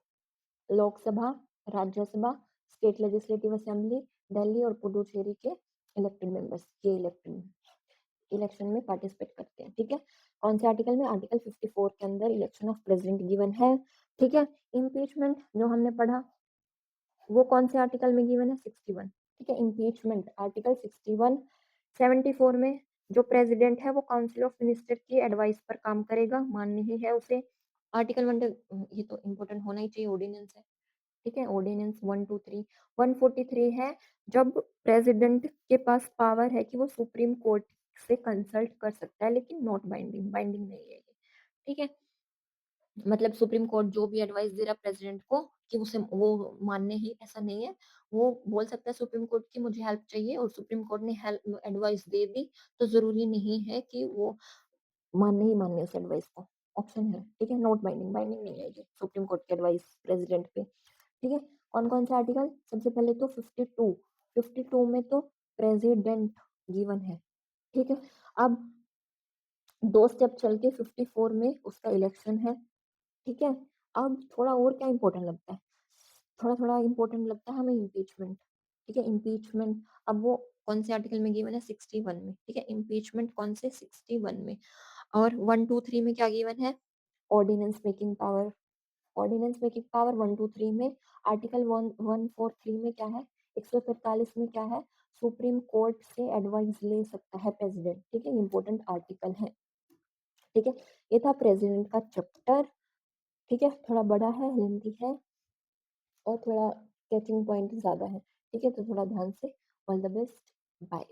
Lok Sabha, Rajya Sabha, state legislative assembly, Delhi और पुडुचेरी के इलेक्टेड मेंबर्स, ये इलेक्टेड इलेक्शन में पार्टिसिपेट करते हैं। ठीक है, कौन से आर्टिकल में? आर्टिकल 54 के अंदर इलेक्शन ऑफ प्रेसिडेंट गिवन है। ठीक है, इम्पीचमेंट जो हमने पढ़ा वो कौन से आर्टिकल में गिवन है? 61। ठीक है, इम्पीचमेंट आर्टिकल 61। 74 में जो प्रेसिडेंट है वो काउंसिल ऑफ मिनिस्टर की एडवाइस पर काम करेगा, मान्य ही है उसे। आर्टिकल 1, ये तो इम्पोर्टेंट होना ही चाहिए, ऑर्डिनेंस है। ठीक है, ऑर्डिनेंस 123। 143 है, जब प्रेसिडेंट के पास पावर है कि वो सुप्रीम कोर्ट से कंसल्ट कर सकता है, लेकिन नॉट बाइंडिंग, बाइंडिंग नहीं है ये। ठीक है, मतलब सुप्रीम कोर्ट जो भी एडवाइस दे रहा है प्रेसिडेंट को कि उसे वो मानने ही, ऐसा नहीं है। वो बोल सकता है सुप्रीम कोर्ट की मुझे हेल्प चाहिए, और सुप्रीम कोर्ट ने हेल्प एडवाइस दे दी, तो जरूरी नहीं है कि वो मानने ही मानने उस एडवाइस को। ऑप्शन है। ठीक है, नॉट बाइंडिंग, बाइंडिंग नहीं है ये सुप्रीम कोर्ट की एडवाइस प्रेसिडेंट पे। ठीक है, कौन कौन से आर्टिकल? सबसे पहले तो 52। 52 में तो प्रेसिडेंट गिवन है। ठीक है, अब 2 स्टेप चल के 54 में उसका इलेक्शन है। ठीक है, अब थोड़ा और क्या इंपॉर्टेंट लगता है? थोड़ा थोड़ा इंपॉर्टेंट लगता है हमें इम्पीचमेंट। ठीक है, इम्पीचमेंट अब वो कौन से आर्टिकल में गिवन है? 61 में। ठीक है, इम्पीचमेंट कौन से? 61 में। और 123 में क्या गिवन है? Ordinance making power. Ordinance making power 123 में। आर्टिकल 143 में क्या है? 143 में क्या है? सुप्रीम कोर्ट से एडवाइस ले सकता है प्रेसिडेंट। ठीक है, इंपॉर्टेंट आर्टिकल है। ठीक है, ये था प्रेसिडेंट का चैप्टर। ठीक है, थोड़ा बड़ा है, लेंथी है, और थोड़ा कैचिंग पॉइंट ज़्यादा है। ठीक है, तो थोड़ा ध्यान से। All the best, bye.